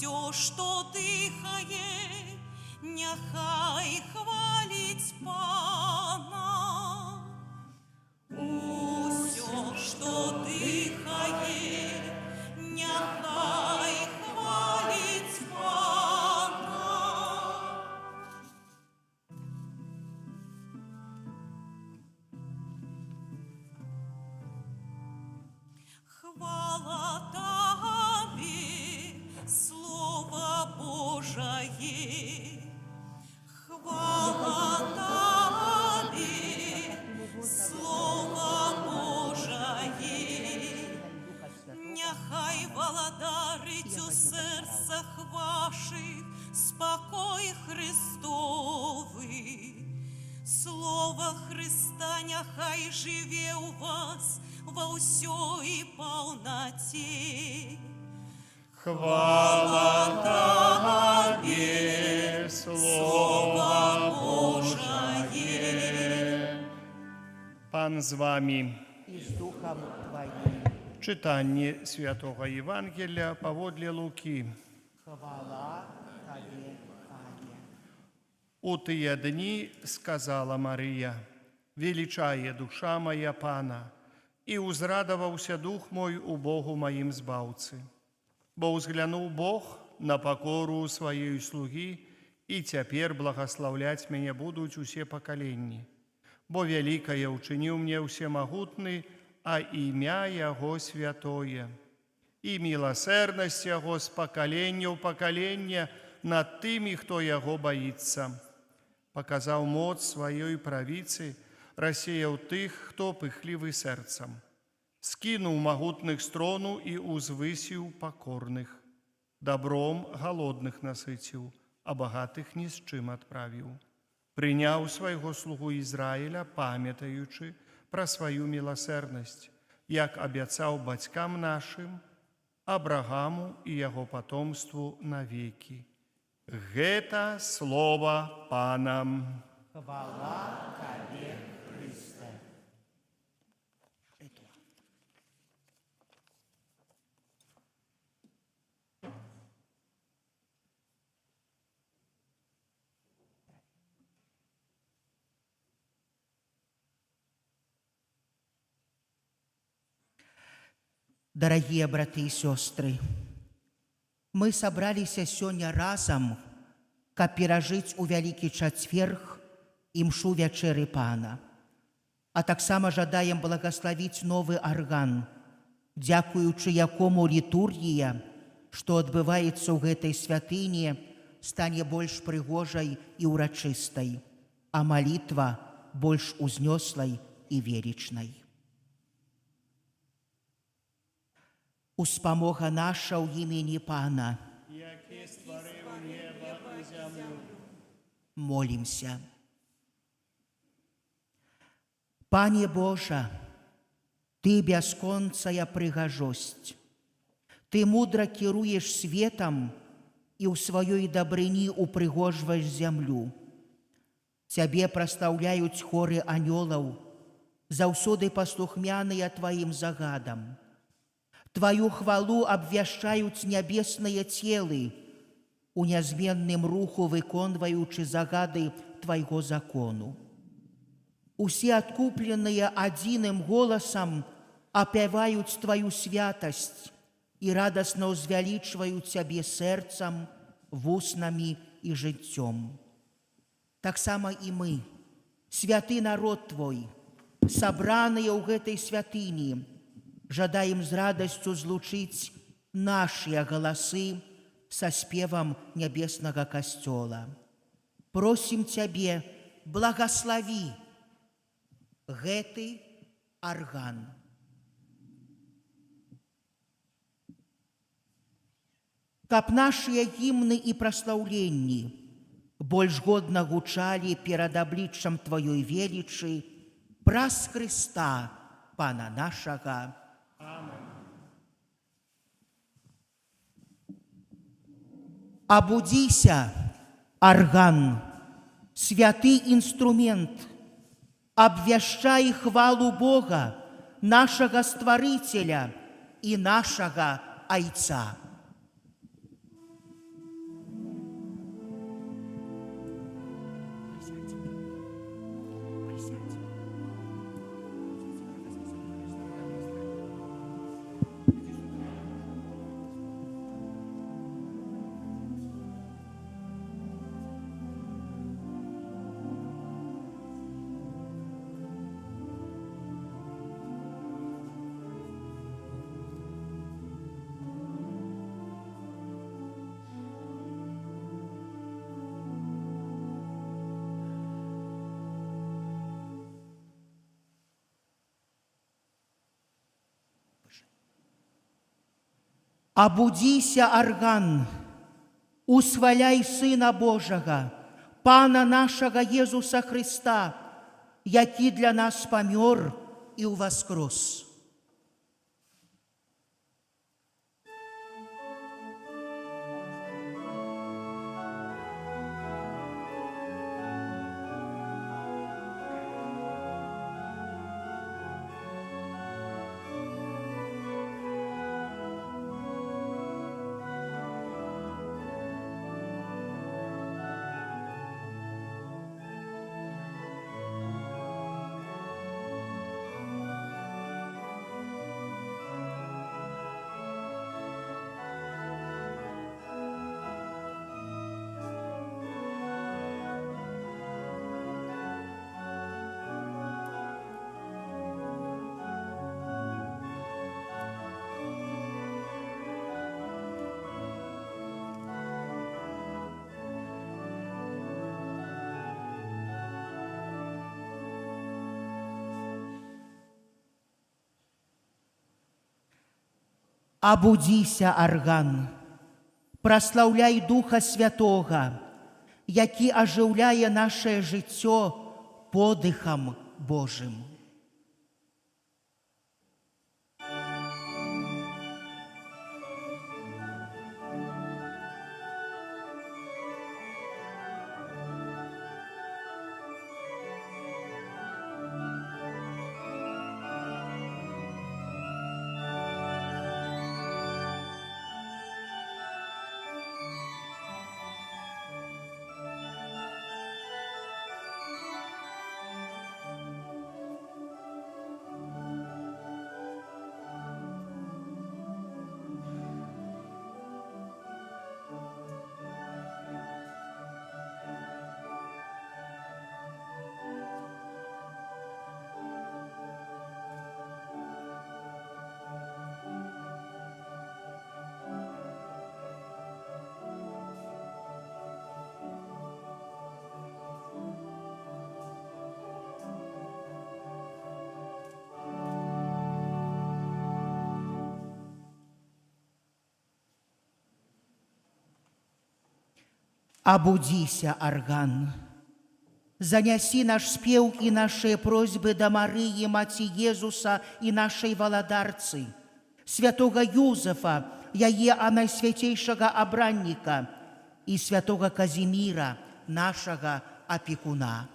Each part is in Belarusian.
Усё, што дыхае, няхай хваліць Пана. Усё, што дыхае, няхай хваліць Пана. Хвала Табе, Слово Божие. Хвала Табе, Слово Божие. Няхай валадарить у серцах ваших спокой Христовый. Слово Христа няхай живе у вас во ўсёй полноте. Хвала Табе, Слово Божие. Пан з вами. И с Духом Твоим. Читання Святого Євангелія паводле Луки. Хвала Тебе, Пане. У тыя дні сказала Марія: «Величае душа моя Пана, і узрадаваўся дух мой у Богу маім збаўцы. Бо ўзглянуў Бог на пакору сваёй слугі, і цяпер благаслаўляць мяне будуць усе пакаленні. Бо вялікае ўчыніў мне ўсемагутны, а імя Яго святое. І міласэрнасць Яго з пакалення ў пакаленне над тымі, хто Яго баіцца. Паказаў моц сваёй правіцы, рассеяў тых, хто пыхлівы сэрцам. Скінуў магутных з трону і узвысіў пакорных. Добром галодных насыціў, а багатых ні з чым адправіў. Прыняў свайго слугу Ізраіля, памятаючы пра сваю міласэрнасць, як абяцаў бацькам нашым, Абрагаму і яго патомству навекі». Гэта слова Пана. Хвала Тебе, Христе. Дорогие браты и сестры, мы собрались сегодня разом, каб перажыць у Вялікі Чацверг імшу вячэры Пана. А таксама жадаем благаславіць новы арган, дзякуючы якому літургія, што адбываецца ў гэтай святыні, стане больш прыгожай і ўрачыстай, а малітва больш узнёслай і велічнай. Успамога наша ў імені Пана. Які стварыў неба і зямлю. Молімся. Пане Божа, Ты бясконцая прыгажосць. Ты мудра кіруеш светам і ў сваёй дабрыні упрыгожваеш зямлю. Цябе прастаўляюць хоры анёлаў, заўсёды паслухмяныя Тваім загадам. Твою хвалу абвяшчаюць нябесныя целы, у нязменным руху выконваючы загады Твайго закону. Усе адкупленыя адзіным голасам апяваюць Тваю святасць і радасна ўзвялічваюць Цябе сэрцам, вуснамі і жыццём. Таксама і мы, святы народ Твой, сабраныя ў гэтай святыні, жадаем з радасцю злучыць нашыя галасы са спевам нябеснага касцёла. Просім Цябе, благаславі гэты арган. Каб нашыя гімны і праслаўленні больш годна гучалі перад абліччам Тваёй велічы праз Хрыста, Пана нашага. Абудзіся, арган, святы інструмент, абвяшчай хвалу Бога, нашага Стварыцеля і нашага Айца. Абудзіся, арган, усваляй Сына Божага, Пана нашага Езуса Христа, які для нас памёр і ўваскрос. Абудзіся, арган, праслаўляй Духа Святога, які ажыўляе нашае жыццё подыхам Божым. Абудзіся, арган, занясі наш спеў і нашыя просьбы да Марыі, Маці Езуса і нашай валадарцы, святога Юзефа, яе найсвяцейшага абранніка, і святога Казіміра, нашага апекуна.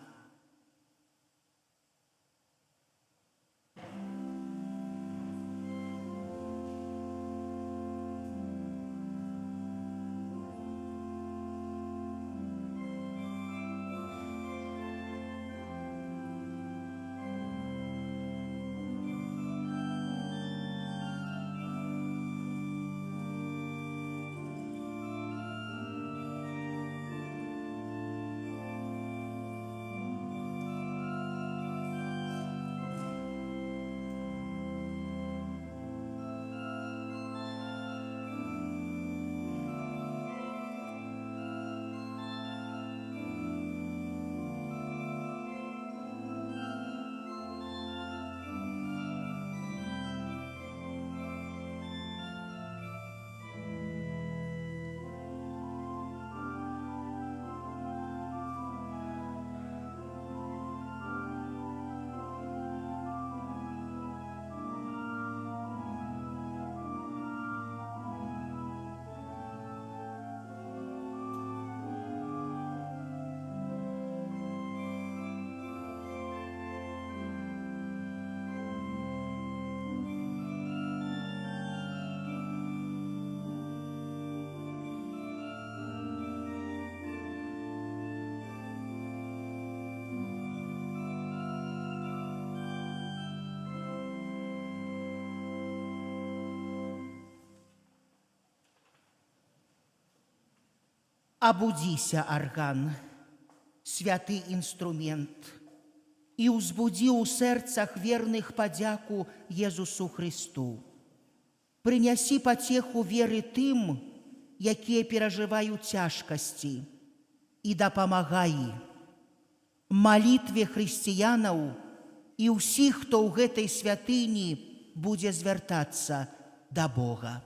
Абудзіся, арган, святы інструмент, і ўзбудзі ў сэрцах верных падзяку Езусу Христу. Прынясі пацеху веры тым, якія перажываюць цяжкасці, і дапамагай малітве хрысціянаў і ўсіх, хто ў гэтай святыні будзе звяртацца да Бога.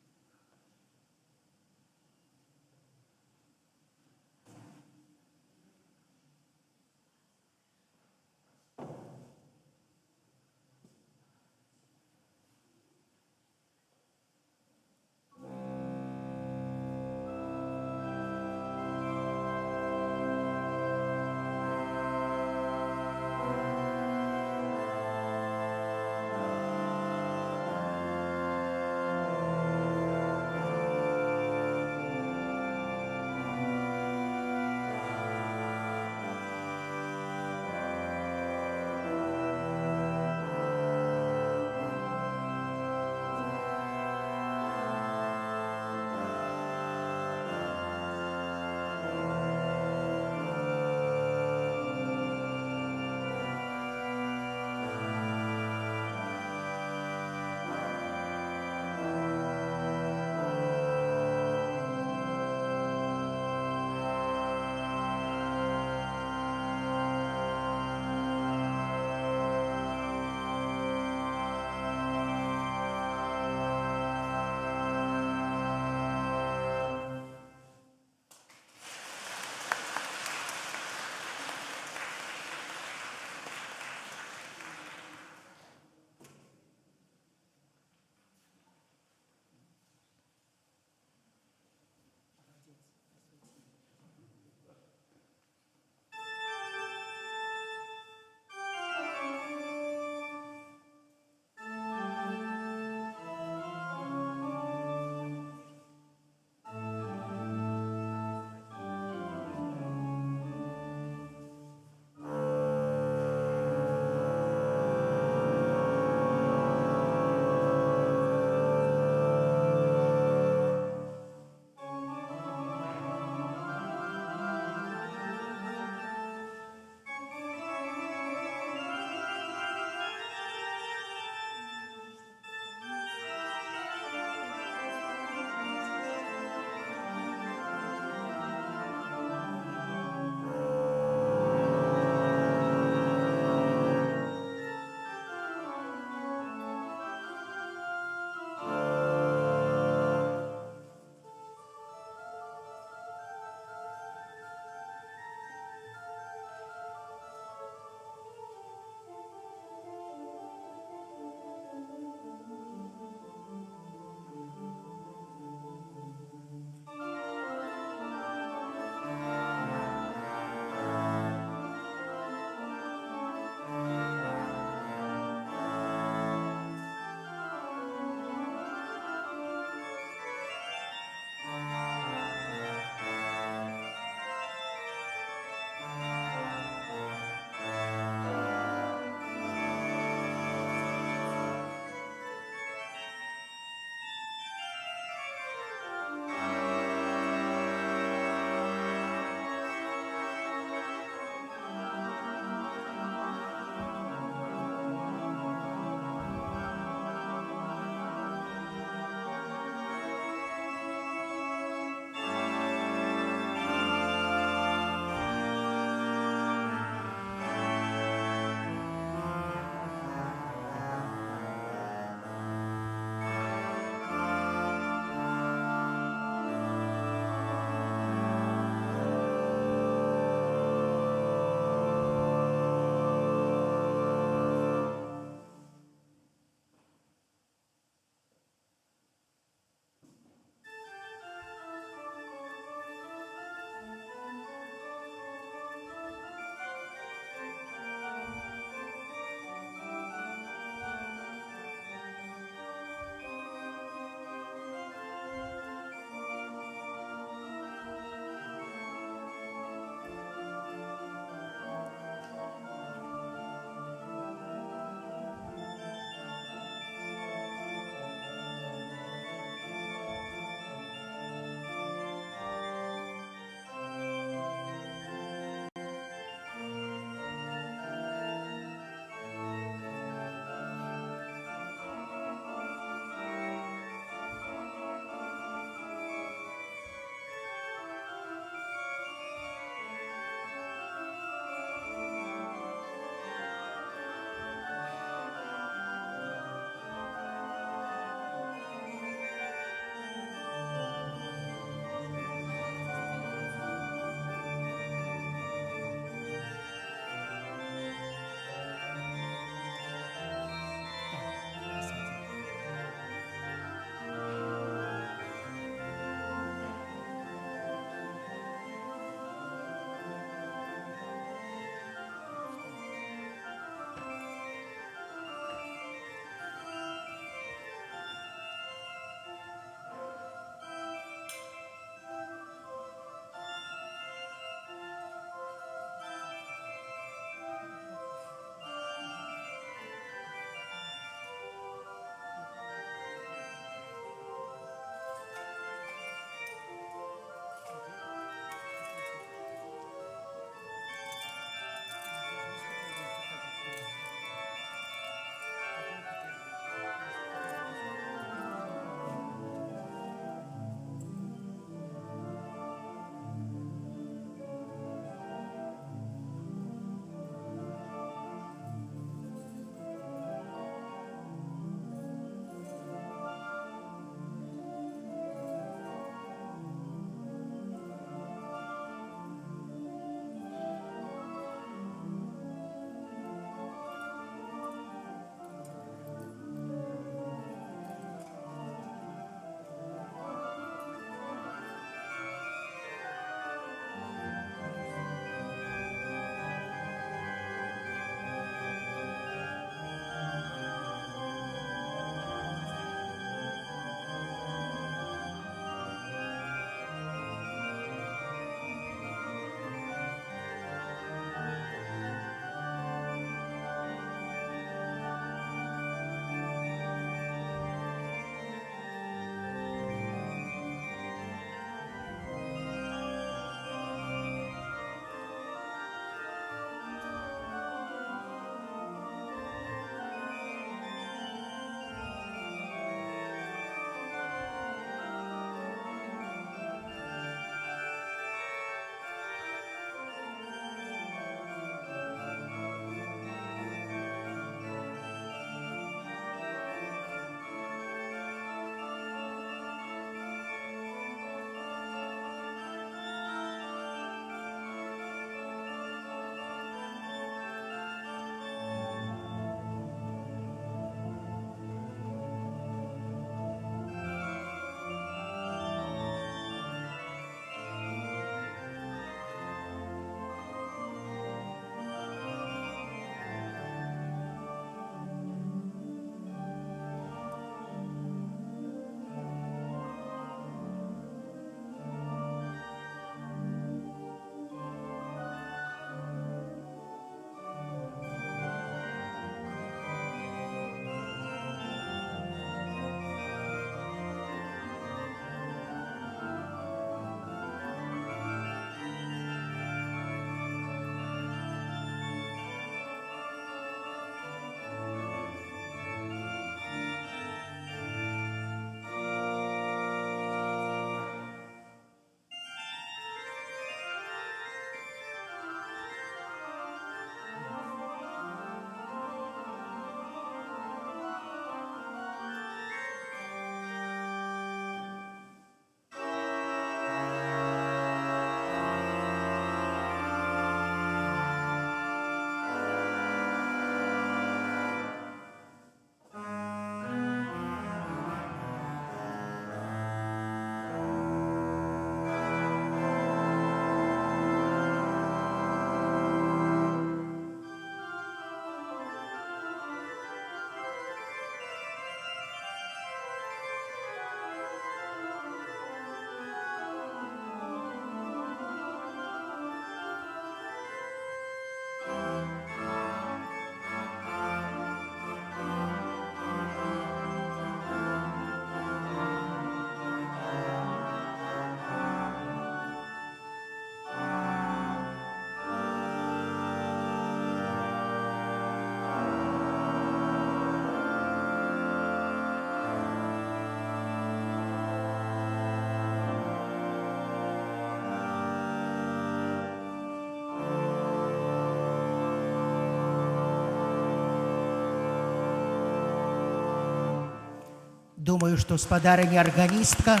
Думаю, што спадарыня-арганістка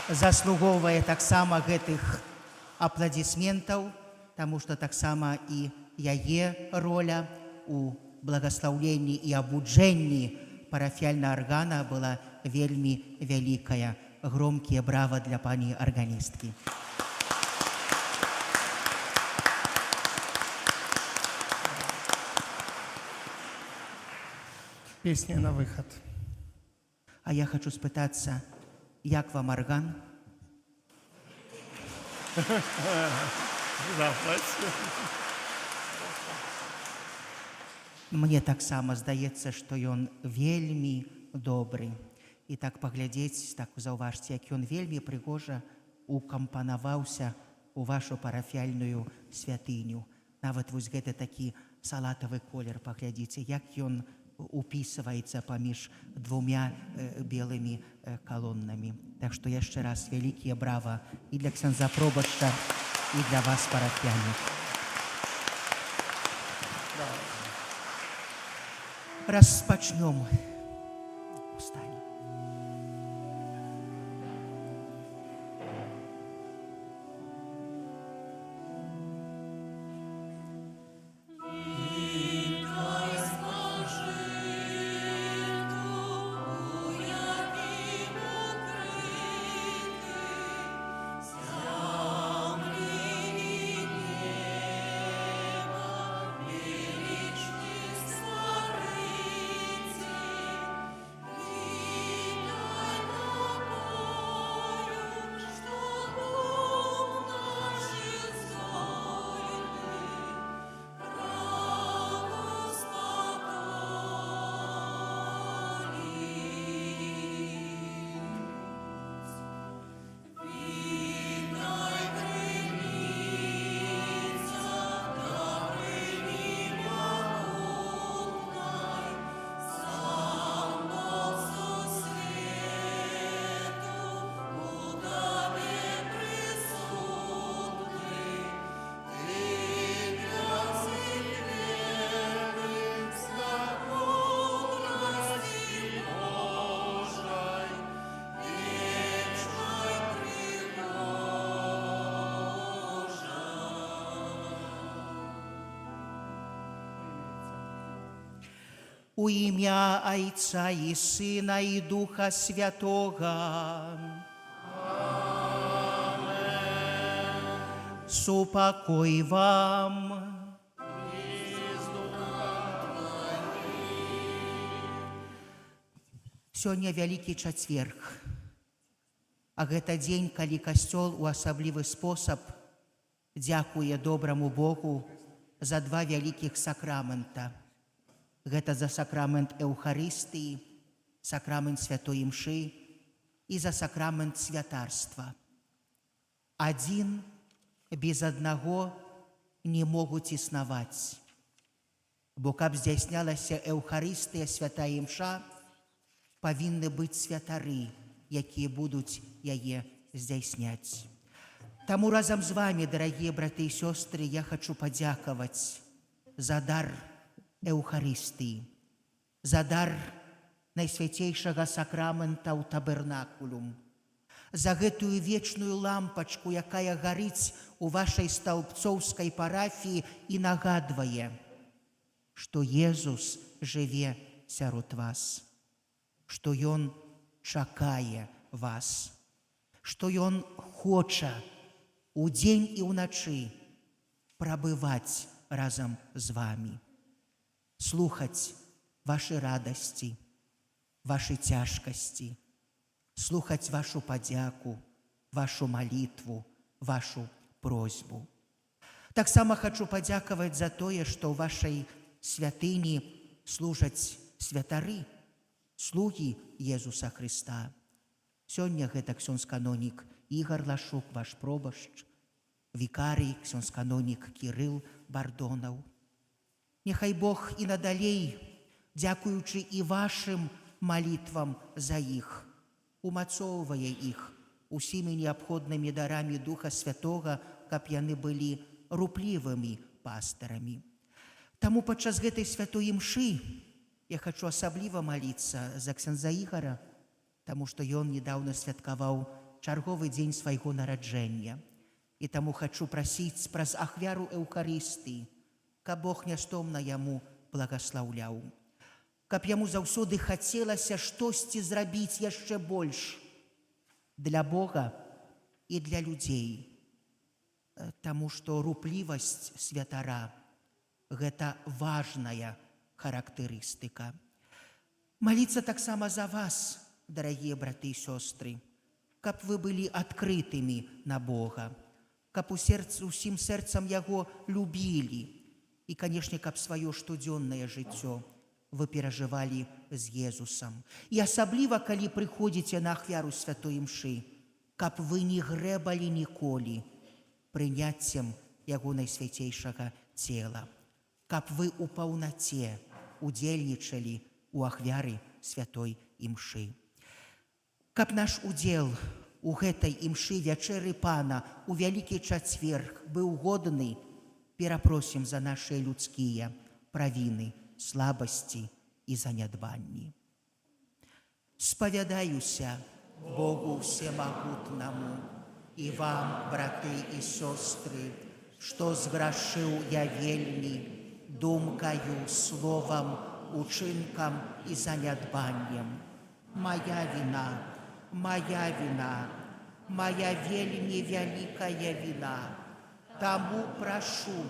заслугоўвае таксама гэтых апладысментаў, таму што таксама і яе роля у благаслаўленні і абуджэнні парафіяльнага аргана была вельмі вялікая. Громкія брава для пані арганісткі. Песня на выход. А я хочу спытацца, як вам арган? Мне таксама здаецца, што ён вельмі добры. І так паглядзець, так заўважце, як ён вельмі прыгожа укампанаваўся у вашу парафіяльную святыню. Нават вось гэты такі салатавы колер, паглядзіце, як ён упісваецца паміж двумя белымі калоннамі. Так што яшчэ раз вялікія брава і для ксяндза пробашча, і для вас, парафіяне. Распачнём. Устань. У імя Айца і Сина і Духа Святога. Амин. Супокой вам. Сёння Вялікі чацверг, а гэта дзень, калі касцёл у асаблівы спосаб дзякуе добраму Богу за два вялікіх сакрамента. Гэта за сакрамент Эўхарыстыі, сакрамент святой імшы і за сакрамент святарства. Адзін без аднаго не могуць існаваць, бо каб здзяйснялася Эўхарыстыя, святая імша, павінны быць святары, якія будуць яе здзяйсняць. Таму разам з вамі, дарагія браты і сёстры, я хачу падзякаваць за дар Эўхарыстыі, за дар найсвяцейшага сакрамента ў табернакулум, за гэтую вечную лампачку, якая гарыць у вашай стаўбцоўскай парафіі і нагадвае, што Езус жыве сярод вас, што Ён чакае вас, што Ён хоча удзень і ўначы прабываць разам з вамі, слухаць вашы радасці, вашы цяжкасці, слухаць вашу падзяку, вашу малітву, вашу просьбу. Таксама хачу падзякаваць за тое, што ў вашай святыні служаць святары, слугі Езуса Хрыста. Сёння гэта ксёндз-канонік Ігар Лашук, ваш пробашч, вікарый, ксёндз-канонік Кірыл Бардонаў. Няхай Бог і надалей, дзякуючы і вашым малітвам за іх, умацоўвае іх усімі неабходнымі дарамі Духа Святога, каб яны былі руплівымі пастарамі. Таму падчас гэтай святой імшы Я хочу асабліва маліцца за ксяндза Ігара, таму што ён недаўна святкаваў чарговы дзень свайго нараджэння. І таму хачу прасіць праз ахвяру Эўхарыстыі, каб Бог нястомна яму благаслаўляў. Каб яму заўсёды хацелася штосьці зрабіць яшчэ больш для Бога і для людзей. Таму што руплівасць святара – гэта важная характарыстыка. Маліцца таксама за вас, дарагія браты і сёстры, каб вы былі адкрытымі на Бога, каб усім сэрцам яго любілі і, канешне, каб сваё штодзённае жыццё вы перажывалі з Езусам. І асабліва, калі прыходзіце на ахвяру святой імшы, каб вы не грэбалі ніколі прыняццем яго найсвяцейшага цела, каб вы у паўнаце удзельнічалі у ахвяры святой імшы. Каб наш удзел у гэтай імшы вячэры Пана у Вялікі чацверг быў годны, перапросім за нашыя людскія правіны, слабасці і занядбанні. Спавядаюся Богу Всемагутнаму і вам, браты і сёстры, што зграшыў я вельмі думкаю, словам, учынкам і занядбаннем. Моя віна, моя віна, моя вельмі вялікая віна. Таму прашу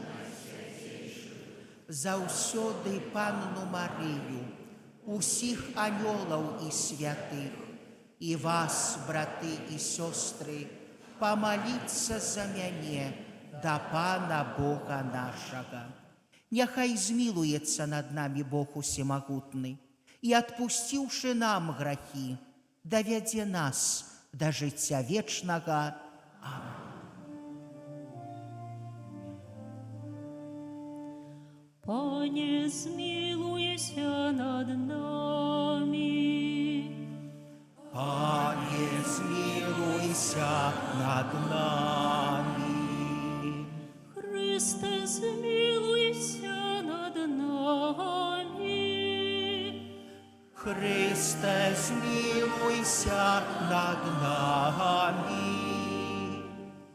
заўсёды Панну Марыю, усіх анёлаў і святых, і вас, браты і сёстры, памаліцца за мяне да Пана Бога нашага. Няхай змілуецца над намі Бог усемагутны і, адпусціўшы нам грахі, давядзе нас да жыцця вечнага. Амén. Пане, змилуйся над нами. Пане, змилуйся над нами. Христе, змилуйся над нами. Христе, змилуйся над нами.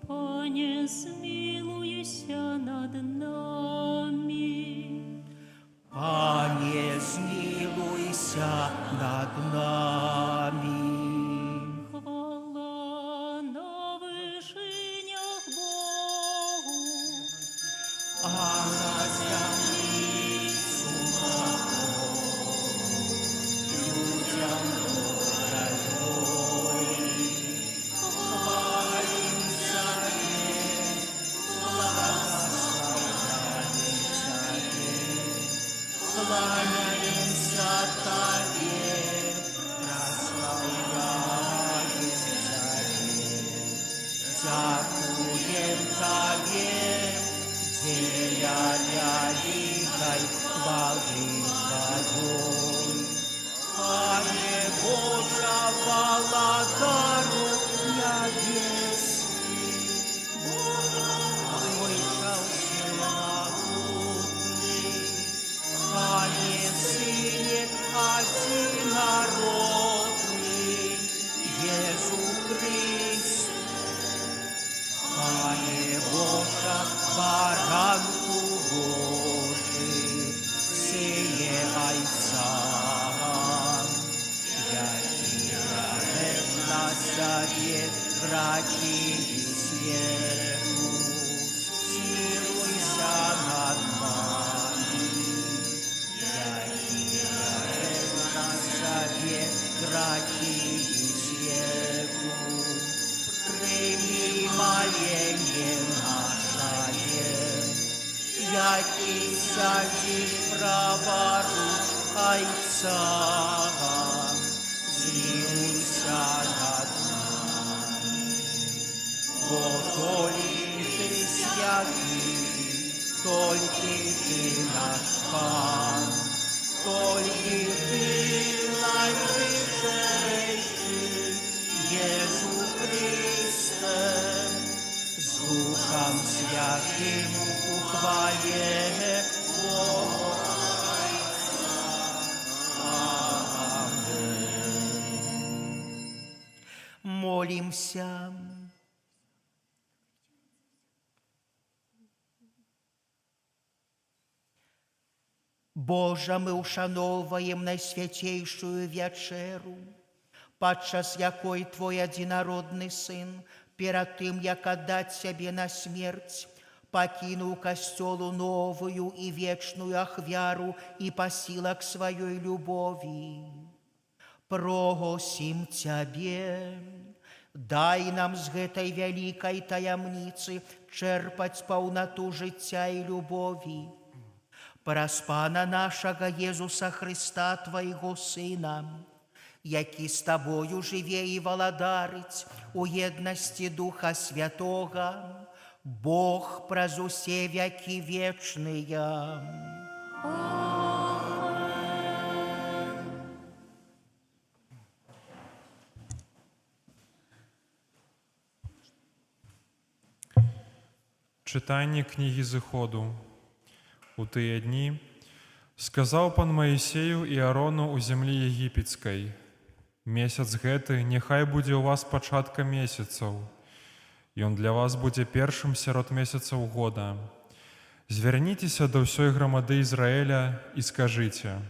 Пане, змилуйся над нами. Пане, змилуйся над нами. Хвала на вышинях Богу, а на землі сумахом людям доброй. Хвалимся Тебе, благословляемся Тебе, кланяемся Тебе, прославляемся Тебе. Дякуем Тебе, деля великой хвалы Твоей. Пане Божа, владару небесный, вышел всемогутный, Пане Сыне одинородный, Иисус Христ, Пане Божа, баранку Божий, сыне Отца, на себе грехи и свету, смилуйся над нами. На себе грехи и свету, прими моление наше, яки сядешь праворуч Отца. Смилуйся над нами, бо только Ты святый, только Ты наш Пан, только Ты найвышейший, Иисус Христе, с Духом Святым у хвале Бога. Молимся. Божа, ми ушановуємо найсвятейшую вечеру, падчас якой Твой одинародный Сын, перед тым, як отдать себе на смерть, покинул костелу новую и вечную ахвяру и посилок своей любови. Просим Тебе, дай нам з гэтай вялікай таямніцы чэрпаць паўнату жыцця і любові. Праз Пана нашага Езуса Христа, Твайго Сына, які з Табою жыве і валадарыць у еднасці Духа Святога, Бог праз усе вякі вечныя. Читання книги Зыходу. У тыя дні сказаў пан Маісею і Арону у зямлі егіпецкай: месяц гэты няхай будзе ў вас пачатка месяцаў. Ён для вас будзе першым сярод месяцаў года. Звярніцеся да ўсёй грамады Ізраэля і скажыце: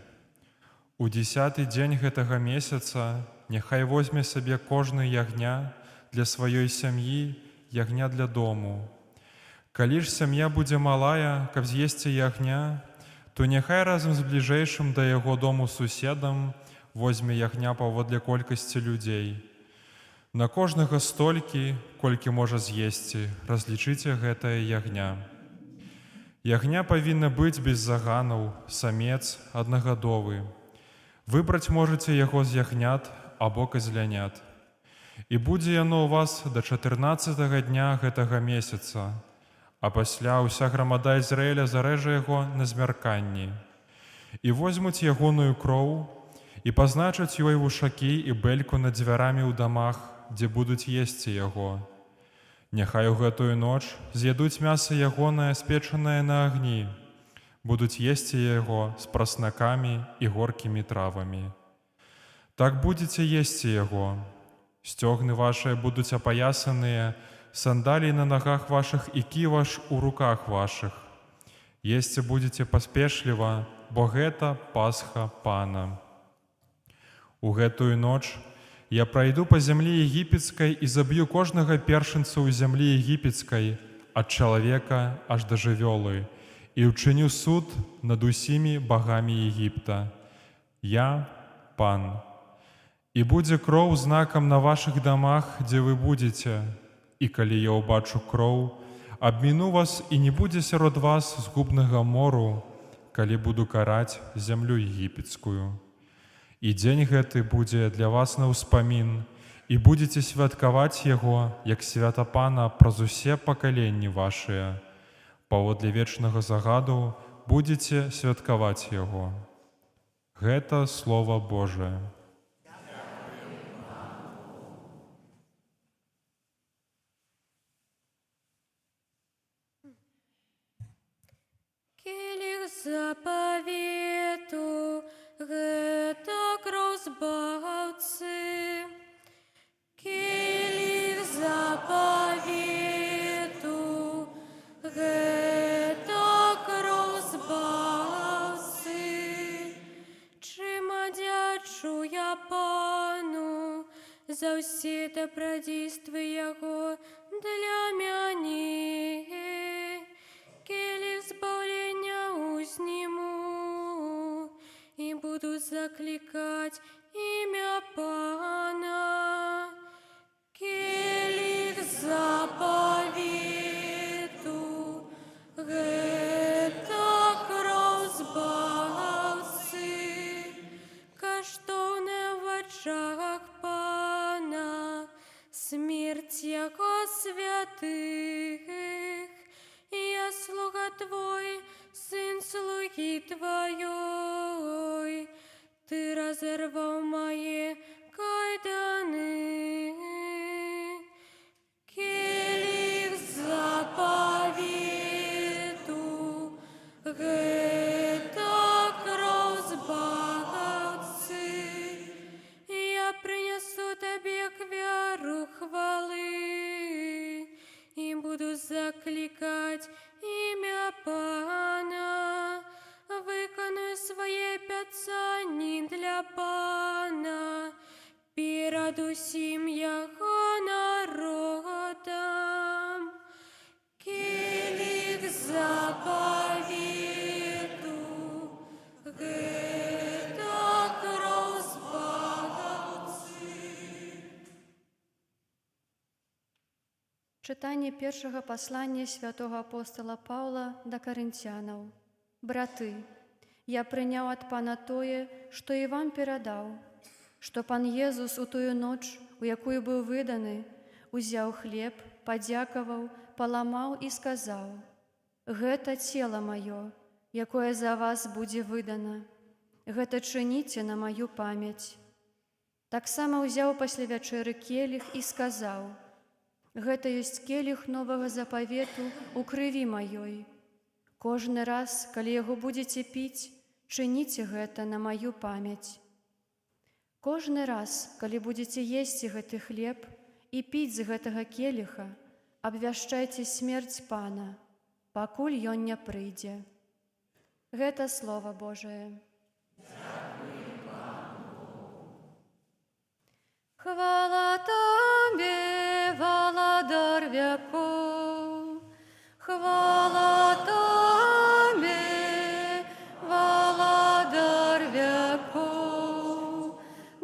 у 10-й дзень гэтага месяца няхай возьме сабе кожны ягня для сваёй сям'і, ягня для дому. Калі ж сям'я будзе малая, каб з'есці ягня, то няхай разам з бліжэйшым да яго дому суседам возьме ягня паводле колькасці людзей. На кожнага столькі, колькі можа з'есці, разлічыце гэтае ягня. Ягня павінна быць без заганаў, самец аднагадовы. Выбраць можаце яго з ягнят або казлянят. І будзе яно ў вас да 14-го дня гэтага месяца, а пасля ўся грамада Ізраэля зарэжа яго на змярканні. І возьмуць ягоную кроў і пазначаць ёй вушакі і бэльку над дзвярамі ў дамах, дзе будуць есці яго. Няхай у гэтую ноч з'ядуць мяса ягонае, спечанае на агні, будуць есці яго з праснакамі і горкімі травамі. Так будзеце есці яго. Сцёгны вашыя будуць апаясаныя, сандалій на ногах ваших і ківаш у руках ваших. Есці будете паспешліва, бо гэта Пасха Пана. У гэтую ноч я прайду па зямлі егіпецкай і заб'ю кожнага першынца ў зямлі егіпецкай, ад чалавека аж да жывёлы, і ўчыню суд над усімі багамі Егіпта. Я Пан. І будзе кроў знакам на вашых дамах, дзе вы будзеце. І калі я ўбачу кроў, абміну вас і не будзе сярод вас згубнага мору, калі буду караць зямлю егіпецкую. І дзень гэты будзе для вас на ўспамін, і будзеце святкаваць яго, як свята Пана, праз усе пакаленні вашыя. Паводле вечнага загаду будзеце святкаваць яго. Гэта Слова Божае. Заповету, гэта кроў збаўцы. Келіх заповету, гэта кроў збаўцы. Чым адзячу я Пану за ўсе дабрадзействы яго для мяне. Келіх збаўлення узніму і буду заклікаць імя Пана. Келіх заповету, гэта кроў збаўцы. Каштоўная ў вачах Пана смерць яго святых. Я слуга Твой, сын слуги Твоей, Ты разорвал мои кайданы. Келих заповету, гэта кроў збаўцы. Я принесу Тебе к перед усім, яко народам, келих заповіту, гета кров збагатці. Читання першого послання святого апостола Павла до Коринтянаў. Браты, я прыняў ад Пана тое, што і вам перадаў, што Пан Езус у тую ноч, у якую быў выданы, узяў хлеб, падзякаваў, паламаў і сказаў: «Гэта цела маё, якое за вас будзе выдана. Гэта чыніце на маю памяць». Таксама ўзяў пасля вячэры келіх і сказаў: «Гэта ёсць келіх новага запавету у крыві маёй. Кожны раз, калі яго будзеце піць, чыніце гэта на маю памяць». Кожны раз, калі будзеце есці гэты хлеб і піць з гэтага келіха, абвяшчайце смерць Пана, пакуль ён не прыйдзе. Гэта Слова Божае. Хвала Табе, Валадар вякоў, хвала Табе, Валадар вякоў.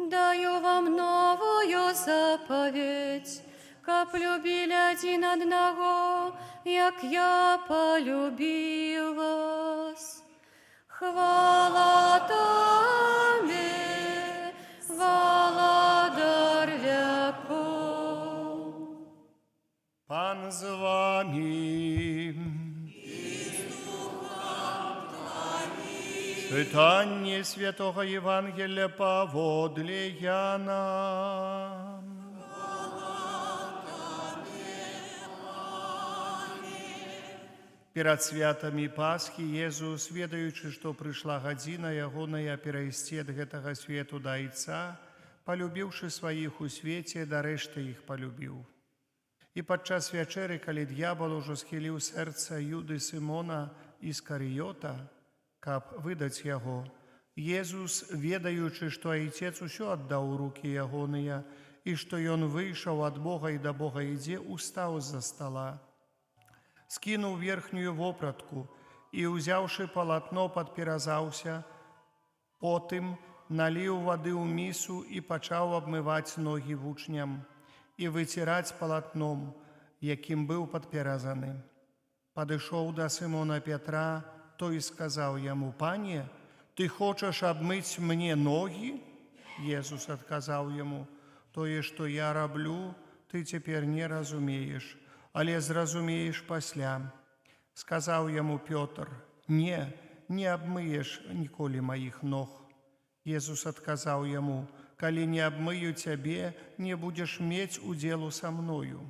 Даю вам новую заповедь, каб любілі адзін аднаго, як я полюбіў вас. Хвала Табе, Валадар вякоў. Пан з вами. Читання Святого Євангелія паводле Яна. Перад святамі Пасхі Езус, ведаючы, што прыйшла гадзіна ягоная перайсці ад гэтага свету да Айца, палюбіўшы сваіх у свеце, да рэшты іх палюбіў. І падчас вячэры, калі д'ябал ужо схіліў сэрца Юды Сымона Іскарыёта, каб выдаць яго, Езус, ведаючы, што Айцец усё аддаў у рукі ягоныя і што ён выйшаў ад Бога і да Бога ідзе, устаў з-за стала, скінуў верхнюю вопратку і, узяўшы палатно, падперазаўся, потым наліў вады ў місу і пачаў абмываць ногі вучням і выціраць палатном, якім быў падперазаны. Падышоў да Сымона Пятра, той сказаў яму: «Пане, ты хочаш абмыць мне ногі?» Езус адказаў яму: «Тое, што я раблю, ты цяпер не разумееш, але зразумееш пасля». Сказаў яму Пётр: «Не, не абмыеш ніколі маіх ног». Езус адказаў яму: «Калі не абмыю цябе, не будзеш мець удзелу са мною».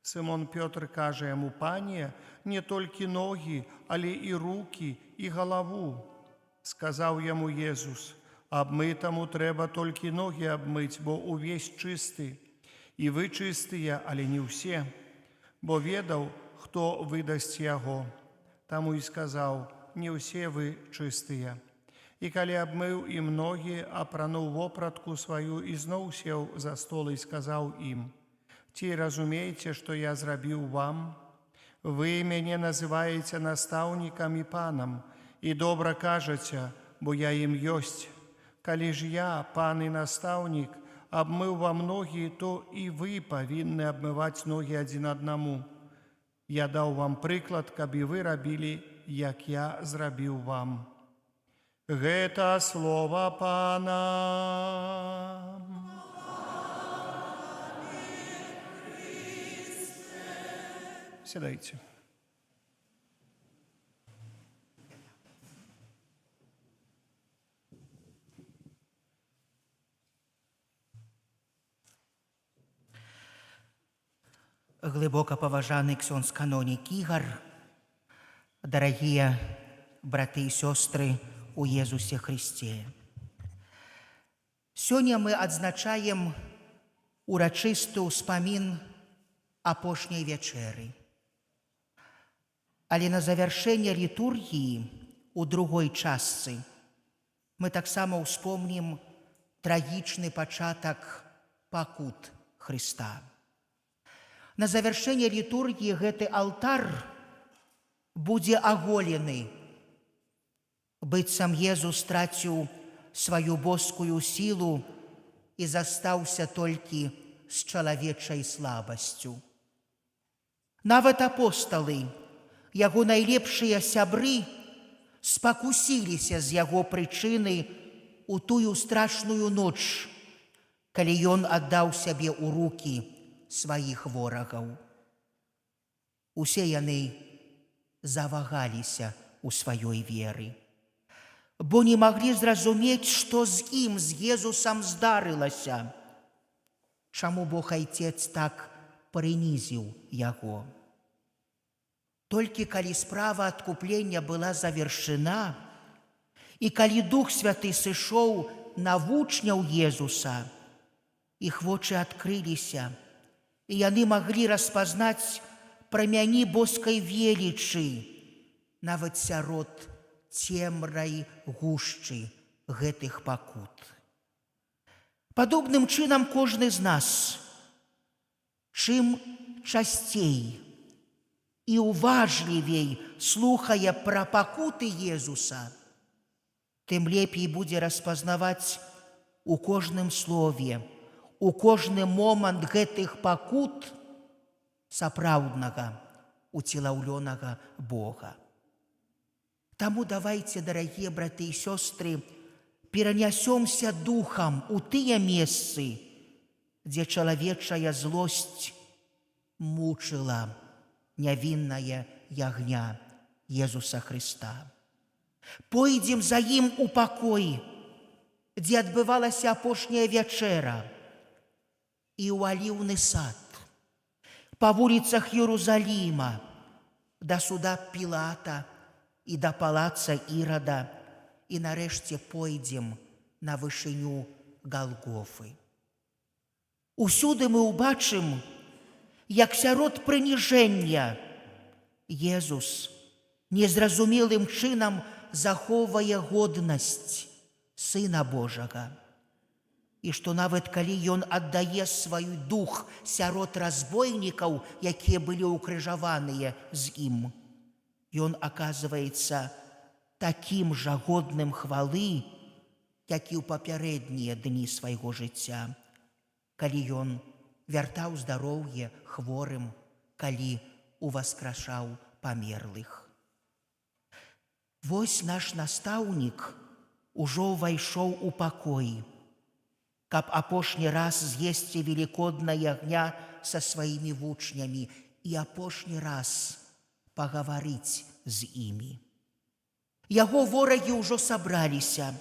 Сымон Пётр кажа яму: «Пане, не толькі ногі, але і рукі, і галаву». Сказаў яму Езус: «Абмытаму трэба толькі ногі абмыць, бо увесь чысты. І вы чыстыя, але не ўсе». Бо ведаў, хто выдасць яго. Таму і сказаў: «Не ўсе вы чыстыя». І калі абмыў ім ногі, апрануў вопратку сваю і зноў сеў за стол і сказаў ім: «Ці разумееце, што я зрабіў вам? Вы мяне называеце настаўнікам і панам, і добра кажаце, бо я ім ёсць. Калі ж я, пан і настаўнік, абмыў вам ногі, то і вы павінны абмываць ногі адзін аднаму. Я даў вам прыклад, каб і вы рабілі, як я зрабіў вам». Гэта слова Пана. Сядайце. Глибоко поважаний ксьонз-канонік Ігор, дорогие браты и сестры у Иисусе Христе. Сёння мы адзначаем урачысты ўспамін апошняй вячэры. Але на завяршэнне літургіі у другой частцы мы таксама ўспомнім трагічны пачатак пакут Христа. На завяршэнне літургіі гэты алтар будзе аголены. Быццам Езус страціў сваю боскую сілу і застаўся толькі з чалавечай слабасцю. Нават апосталы, яго найлепшыя сябры, спакусіліся з яго прычыны у тую страшную ноч, калі ён аддаў сябе ў рукі сваіх ворагаў. Усе яны завагаліся ў сваёй веры, бо не маглі зразумець, што з ім, з Езусам здарылася, чаму Бог Айцец так прынізіў яго. Толькі калі справа адкуплення была завершена, і калі Дух Святы сышоў на вучняў Езуса, іх вочы адкрыліся, і яны маглі распазнаць прамяні боскай велічы нават сярод цемрай гушчы гэтых пакут. Падобным чынам кожны з нас, чым часцей і уважлівей слухае пра пакуты Езуса, тым лепей будзе распазнаваць у кожным слове, у кожны момант гэтых пакут сапраўднага, уцелаўлёнага Бога. Таму давайце, дарагія браты і сёстры, перанясёмся духам у тыя месцы, дзе чалавечая злосць мучыла нявіннае ягня Езуса Хрыста. Пойдзем за ім у пакой, дзе адбывалася апошняя вячэра, і ў аліўны сад, па вуліцах Єрусаліма, да суда Пілата і да палаца Ірада, і нарэшце пойдзем на вышыню Галгофы. Усюды мы ўбачым, як сярод прыніжэння Езус незразумелым чынам захоўвае годнасць Сына Божага, і што нават калі ён аддае свой дух сярод разбойнікаў, якія былі ўкрыжаваныя з ім, ён аказваецца такім жа годным хвалы, як і ў папярэднія дні свайго жыцця, калі ён вяртаў здароўе хворым, калі уваскрашаў памерлых. Вось наш настаўнік ужо ўвайшоў у пакой, каб апошні раз з'есці велікоднае ягня са сваімі вучнямі і апошні раз пагаварыць з імі. Яго ворагі ўжо сабраліся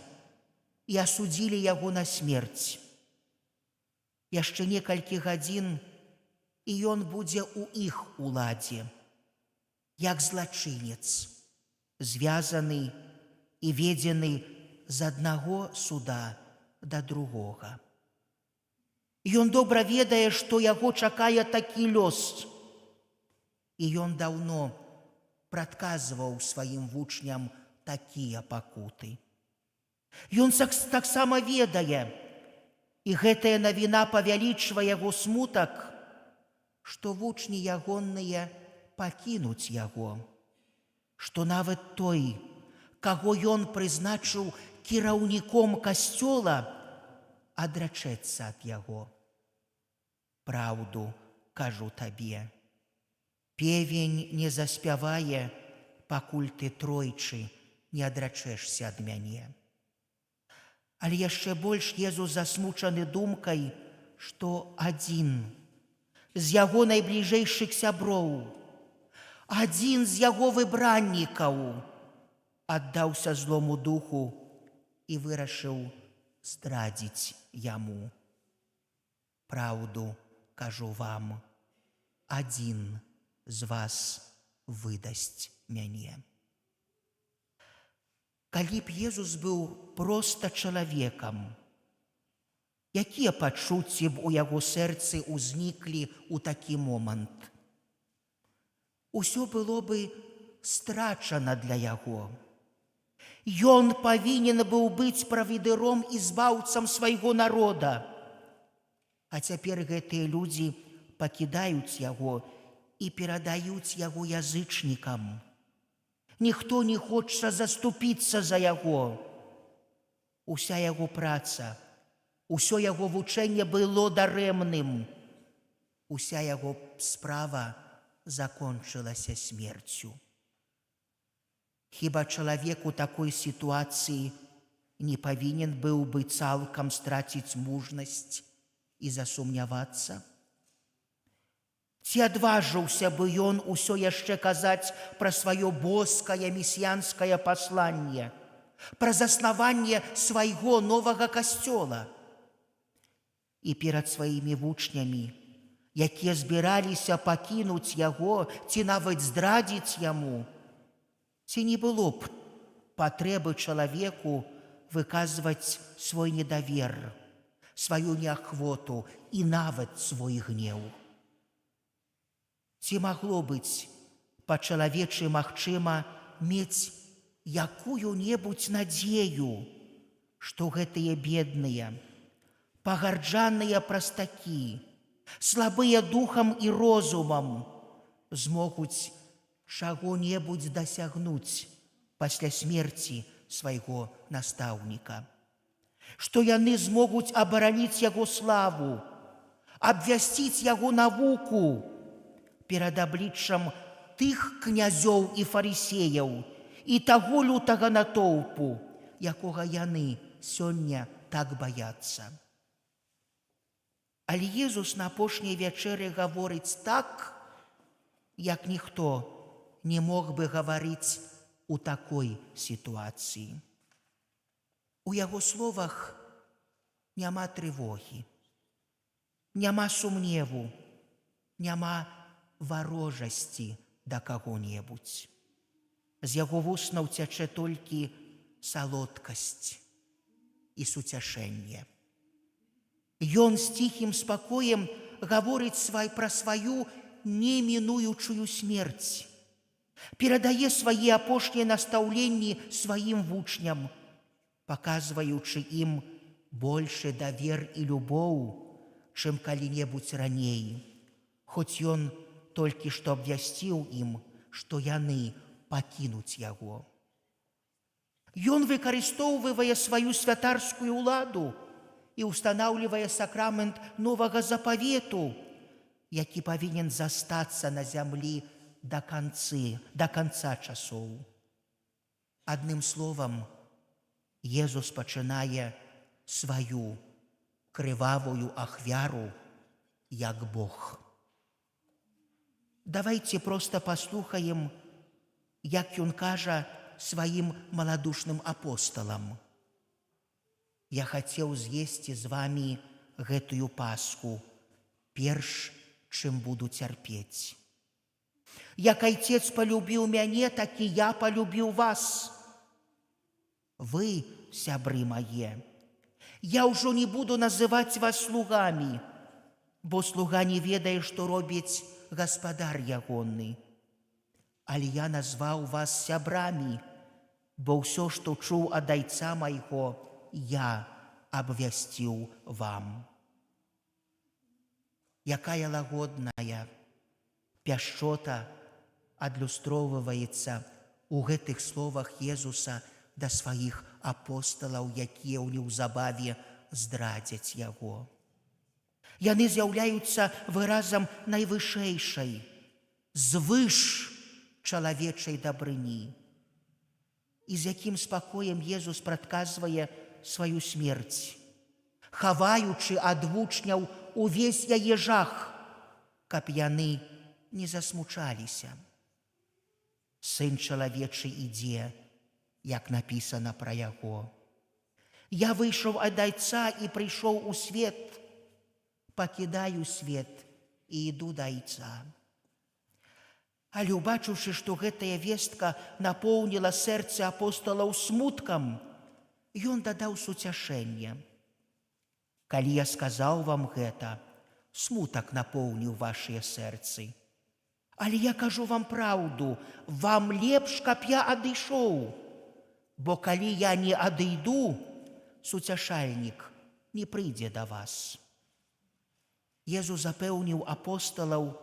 і асудзілі яго на смерць. Яшчэ некалькі гадзін, і ён будзе ў іх уладзе, як злачынец, звязаны і ведзены з аднаго суда да другога. Ён добра ведае, што яго чакае такі лёс, і ён даўно прадказваў сваім вучням такія пакуты. Ён таксама ведае, і гэтая навіна павялічвае яго смутак, што вучні ягонныя пакінуць яго, што нават той, каго ён прызначыў кіраўніком касцёла, адрачэцца ад яго. Праўду кажу табе, певень не заспявае, пакуль ты тройчы не адрачэшся ад мяне. Але яшчэ больш Езус засмучаны думкай, што адзін з яго найбліжэйшых сяброў, адзін з яго выбраннікаў аддаўся злому духу і вырашыў здрадзіць яму. Праўду кажу вам, адзін з вас выдасць мяне. Калі б Езус быў проста чалавекам, якія пачуцці б у яго сэрцы ўзніклі ў такі момант? Усё было бы страчана для яго. Ён павінен быў быць правідыром і збаўцам свайго народа. А цяпер гэтыя людзі пакідаюць яго і перадаюць яго язычнікам. Ніхто не хоча заступіцца за яго. Уся яго праца, усё яго вучэнне было дарэмным. Уся яго справа закончылася смерцю. Хіба чалавек у такой сітуацыі не павінен быў бы цалкам страціць мужнасць і засумнявацца? Ці адважыўся бы ён усё яшчэ казаць пра сваё боскае месіянскае пасланне, пра заснаванне свайго новага касцёла? І перад сваімі вучнямі, якія збіраліся пакінуць яго ці нават здрадзіць яму, ці не было б патрэбы чалавеку выказваць свой недавер, сваю неахвоту і нават свой гнеў? Ці магло быць па-чалавечы магчыма мець якую-небудзь надзею, што гэтыя бедныя, пагарджаныя прастакі, слабыя духам і розумам змогуць чаго-небудзь дасягнуць пасля смерці свайго настаўніка? Што яны змогуць абараніць яго славу, абвясціць яго навуку перад абліччам тых князёў і фарысеяў і таго лютага натоўпу, якога яны сёння так баяцца? Але Езус на апошняй вячэры гаворыць так, як ніхто не мог бы гаварыць у такой сітуацыі. У яго словах няма трывогі, няма сумневу, няма варожасці да каго-небудзь. З яго вуснаў цячэ толькі салодкасць і суцяшэнне. Ён з ціхім спакоем гаворыць пра сваю немінуючую смерць, перадае свае апошнія настаўленні сваім вучням, паказваючы ім большы давер і любоў, чым калі-небудзь раней, хоць ён толькі што абвясціў ім, што яны пакінуць яго. Ён выкарыстоўвае сваю святарскую ўладу і ўстанаўлівае сакрамент новага запавету, які павінен застацца на зямлі да канца часоў. Адным словам, Езус пачынае сваю крывавую ахвяру як Бог. Давайце проста паслухаем, як ён кажа сваім маладушным апосталам: «Я хацеў з'есці з вамі гэтую Пасху, перш чым буду цярпець. Як Айцец палюбіў мяне, так і я палюбіў вас. Вы, сябры мае, я ўжо не буду называць вас слугамі, бо слуга не ведае, што робіць гаспадар ягоны. Але я назваў вас сябрамі, бо ўсё, што чуў ад Айца майго, я абвясціў вам». Якая лагодная пяшчота адлюстроўваецца ў гэтых словах Езуса да сваіх апосталаў, якія ў неўзабаве здрадзяць яго. Яны з'яўляюцца выразам найвышэйшай, звыш чалавечай дабрыні. І з якім спакоем Езус прадказвае сваю смерць, хаваючы ад вучняў увесь яе жах, каб яны не засмучаліся. Сын чалавечы ідзе, як напісана пра яго. Я выйшаў ад Айца і прыйшоў у свет, пакідаю свет і іду да Айца. Але убачыўшы, што гэтая вестка напоўніла сэрцы апосталаў смуткам, ён дадаў суцяшэнне: «Калі я сказаў вам гэта, смутак напоўніў вашыя сэрцы. Але я кажу вам праўду, вам лепш, каб я адышоў, бо калі я не адыйду, суцяшальнік не прыйдзе да вас». Езус запэўніў апосталаў,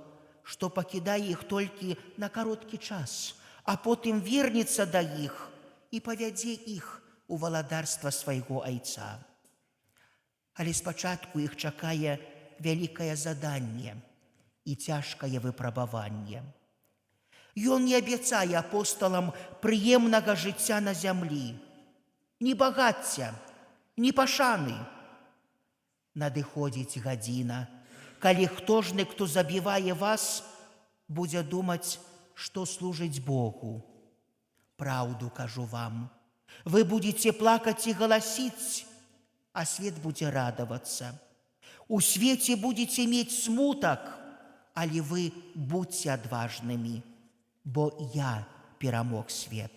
што пакідае іх толькі на кароткі час, а потым вернецца да іх і павядзе іх у валадарства свайго айца. Але спачатку іх чакае вялікае заданне і цяжкае выпрабаванне. Ён не абяцае апосталам прыемнага жыцця на зямлі, ні багацця, ні пашаны. Надыходзіць гадзіна, калі хтожны, хто забівае вас, будзе думаць, што служыць Богу. Праўду кажу вам, вы будзеце плакаць і галасіць, а свет будзе радавацца. У свеце будзеце мець смутак, але вы будзьце адважнымі, бо я перамог свет.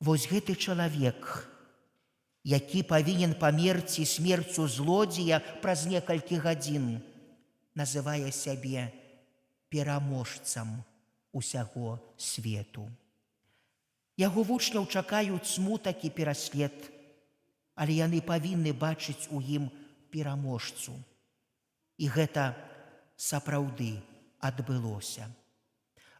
Вось гэты чалавек, які павінен памерці смерцю злодзея праз некалькі гадзін, называе сябе пераможцам усяго свету. Яго вучняў чакаюць смутак і пераслед, але яны павінны бачыць у ім пераможцу. І гэта сапраўды адбылося.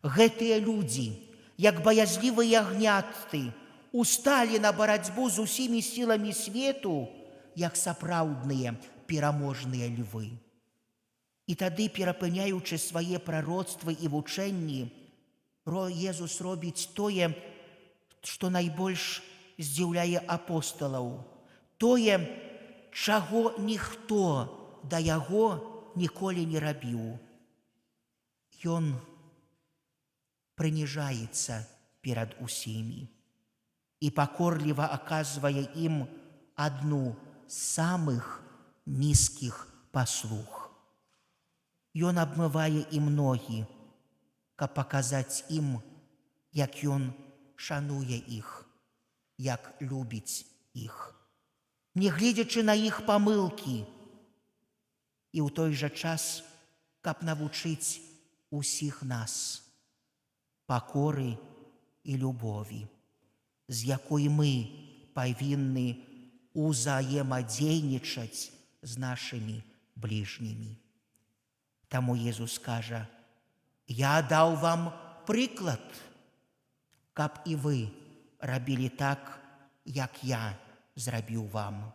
Гэтыя людзі, як баязлівыя ягняты, усталі на барацьбу з усімі сіламі свету, як сапраўдныя пераможныя львы. І тады, перапыняючы свае прароцтвы і вучэнні, Езус робіць тое, што найбольш здзіўляе апосталаў, тое, чаго ніхто да яго ніколі не рабіў. Ён прыніжаецца перад усімі і пакорліва аказвае ім адну з самых нізкіх паслуг. Ён абмывае ім ногі, каб паказаць ім, як ён шануе іх, як любіць іх, не гледзячы на іх памылкі, і ў той жа час, каб навучыць усіх нас пакоры і любові, з якой мы павінны узаемадзейнічаць з нашымі бліжнімі. Таму Езус кажа: «Я даў вам прыклад, каб і вы рабілі так, як я зрабіў вам.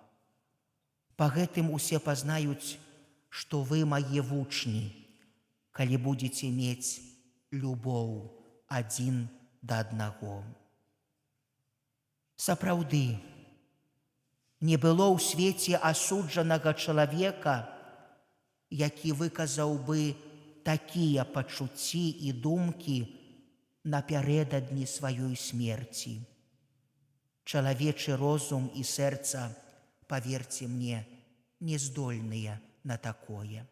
Па гэтым усе пазнаюць, што вы мае вучні, калі будзеце мець любоў адзін да аднаго». Сапраўды, не было ў свеце асуджанага чалавека, які выказаў бы такія пачуцці і думкі напярэдадні сваёй смерці. Чалавечы розум і сэрца, паверце мне, не здольныя на такое.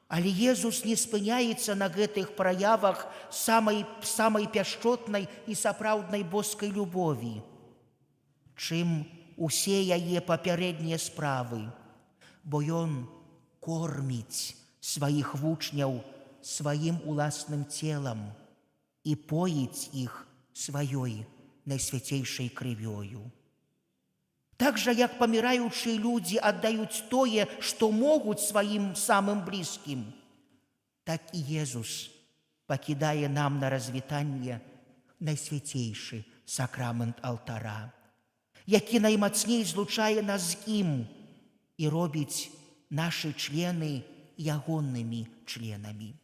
Але Езус не спыняецца на гэтых праявах самай пяшчотнай і сапраўднай боскай любові, чым усе яе папярэднія справы, бо ён корміць сваіх вучняў сваім уласным целам і поіць іх сваёй найсвяцейшай крывёю. Так жа, як паміраючыя людзі аддаюць тое, што могуць сваім самым блізкім, так і Езус пакідае нам на развітанне найсвяцейшы сакрамент алтара, які наймацней злучае нас з ім і робіць нашы члены ягоннымі членамі.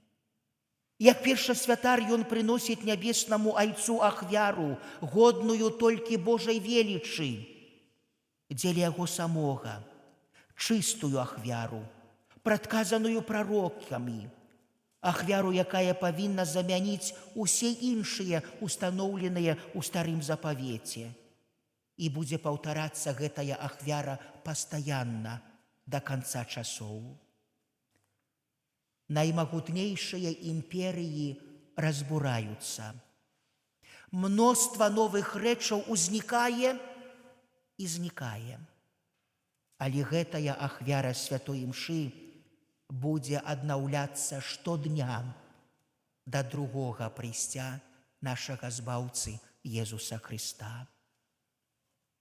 Як першасвятар ён прыносіць нябеснаму айцу ахвяру, годную толькі Божай велічы, дзеля яго самога, чыстую ахвяру, прадказаную прарокамі, ахвяру, якая павінна замяніць усе іншыя, устаноўленыя ў старым запавеце. І будзе паўтарацца гэтая ахвяра пастаянна да канца часоў. Наймагутнейшыя імперыі разбураюцца. Мноства новых рэчаў узнікае і знікае. Але гэтая ахвяра святой імшы будзе аднаўляцца штодня да другога прыйсця нашага збаўцы Езуса Хрыста.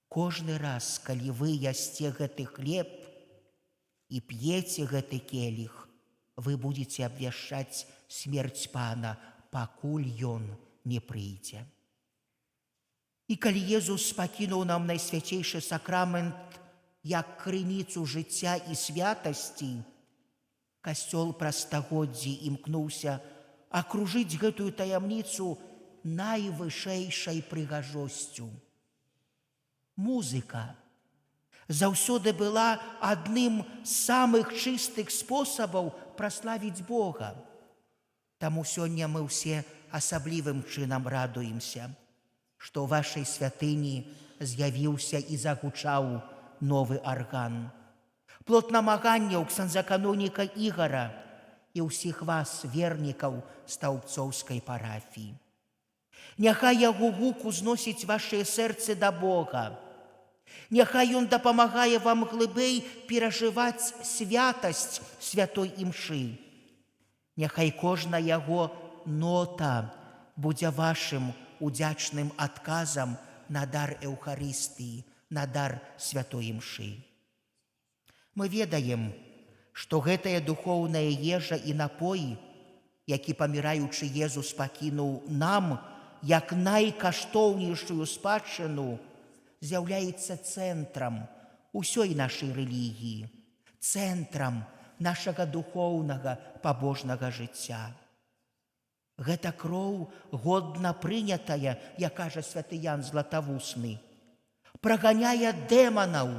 Кожны раз, калі вы ясце гэты хлеб і п'еце гэты келіх, вы будете абвяшчаць смерць Пана, пакуль ён не прыйдзе. І калі Езус пакінуў нам найсвяцейшы сакрамент як крыніцу жыцця і святасці, Касцёл праз стагоддзі імкнуўся акружыць гэтую таямніцу найвышэйшай прыгажосцю. Музыка заўсёды была адным з самых чыстых спосабаў праславіць Бога. Таму сёння мы ўсе асаблівым чынам радуемся, што ў вашай святыні з'явіўся і загучаў новы арган. Плод намаганняў ксяндза-каноніка Ігара і ўсіх вас, вернікаў стаўбцоўскай парафіі. Няхай яго гук узносіць вашыя сэрцы да Бога. Няхай ён дапамагае вам глыбей перажываць святасць святой імшы. Няхай кожна яго нота будзе вашым удзячным адказам на дар Еўхарыстыі, на дар святой імшы. Мы ведаем, што гэтая духоўная ежа і напой, які паміраючы Езус пакінуў нам, як найкаштоўнейшую спадчыну, з'яўляецца цэнтрам усёй нашай рэлігіі, цэнтрам нашага духоўнага пабожнага жыцця. Гэта кроў годна прынятая, як кажа святы Ян Златавусны, праганяе дэманаў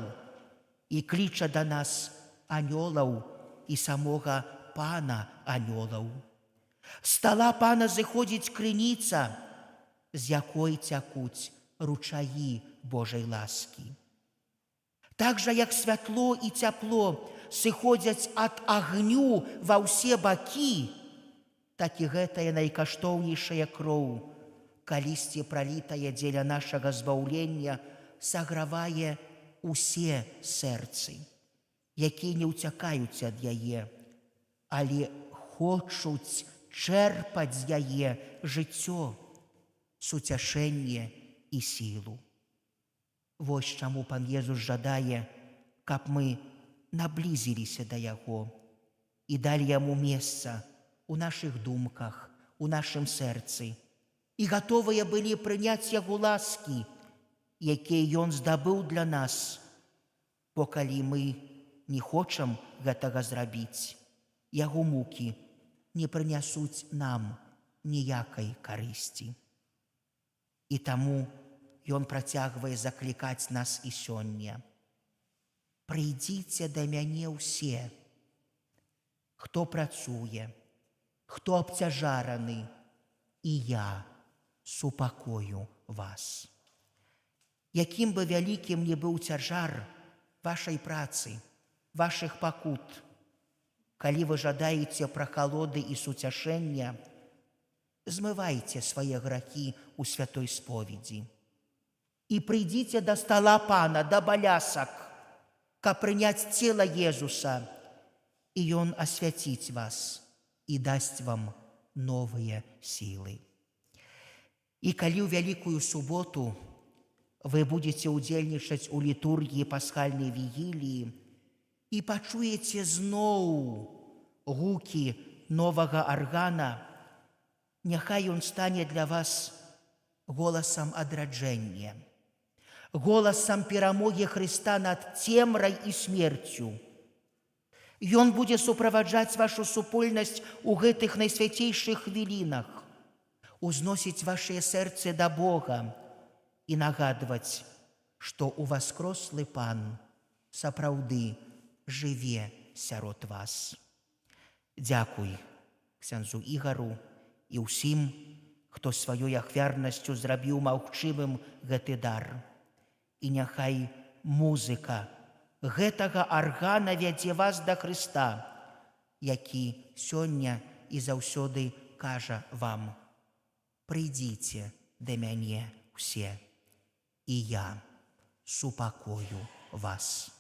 і кліча да нас анёлаў і самога Пана анёлаў. З стала Пана зыходзіць крыніца, з якой цякуць ручаі Божай ласкі. Так жа, як святло і цяпло сыходзяць ад агню ва ўсе бакі, так і гэтая найкаштоўнейшая кроў, калісьці пралітая дзеля нашага збаўлення, сагравае усе сэрцы, якія не ўцякаюць ад яе, але хочуць чэрпаць з яе жыццё, суцяшэнне і сілу. Вось чаму Пан Езус жадае, каб мы наблізіліся да Яго і далі Яму месца у нашых думках, у нашым сэрцы, і гатовыя былі прыняць Яго ласкі, якія Ён здабыў для нас. Бо калі мы не хочам гэтага зрабіць, Яго мукі не прынясуць нам ніякай карысці. І таму Ён працягвае заклікаць нас і сёння. Прыйдзіце да мяне ўсе, хто працуе, хто абцяжараны, і я супакою вас. Якім бы вялікім не быў цяжар вашай працы, вашых пакут, калі вы жадаеце прахалоды і суцяшэння, змывайце свае грахі ў святой споведзі. І прыйдзіце да стала Пана, да балясак, каб прыняць цела Езуса, і Ён асвяціць вас і дасць вам новыя сілы. І калі ў Вялікую суботу вы будзеце ўдзельнічаць у літургіі пасхальнай вігіліі і пачуеце зноў гукі новага аргана, няхай ён стане для вас голасам адраджэння, голасам перамогі Хрыста над цемрай і смерцю. Ён будзе суправаджаць вашу супольнасць у гэтых найсвяцейшых хвілінах, узносіць вашыя сэрцы да Бога і нагадваць, што уваскрослы Пан сапраўды жыве сярод вас. Дзякуй ксяндзу Ігару і ўсім, хто сваёй ахвярнасцю зрабіў магчымым гэты дар. І няхай музыка гэтага аргана вядзе вас да Хрыста, які сёння і заўсёды кажа вам: прыйдзіце да мяне ўсе, і я супакою вас.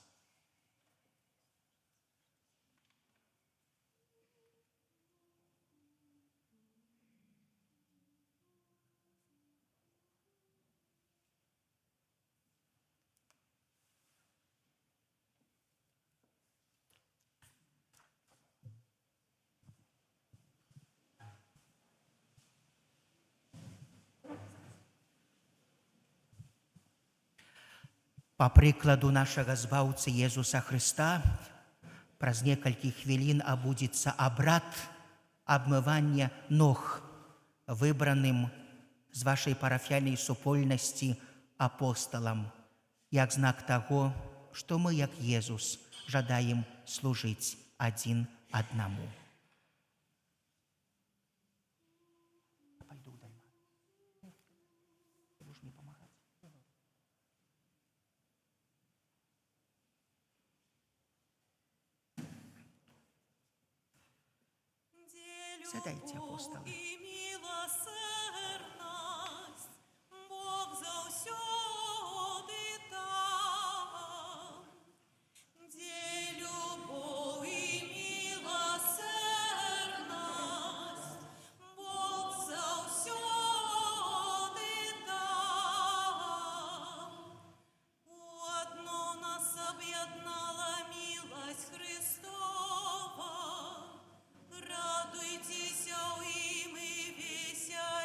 Па прыкладу нашага збаўцы Езуса Хрыста, праз некалькі хвілін абудзецца абрад абмывання ног, выбраным з вашай парафіяльнай супольнасці апосталам, як знак таго, што мы, як Езус, жадаем служыць адзін аднаму. Сядайте, апостолы. І милосердність, Бог завсёды там, де любов і милосердність, Бог завсёды там. У одно нас об'єднала милость Христова. Радуйтеся им и веселитесь.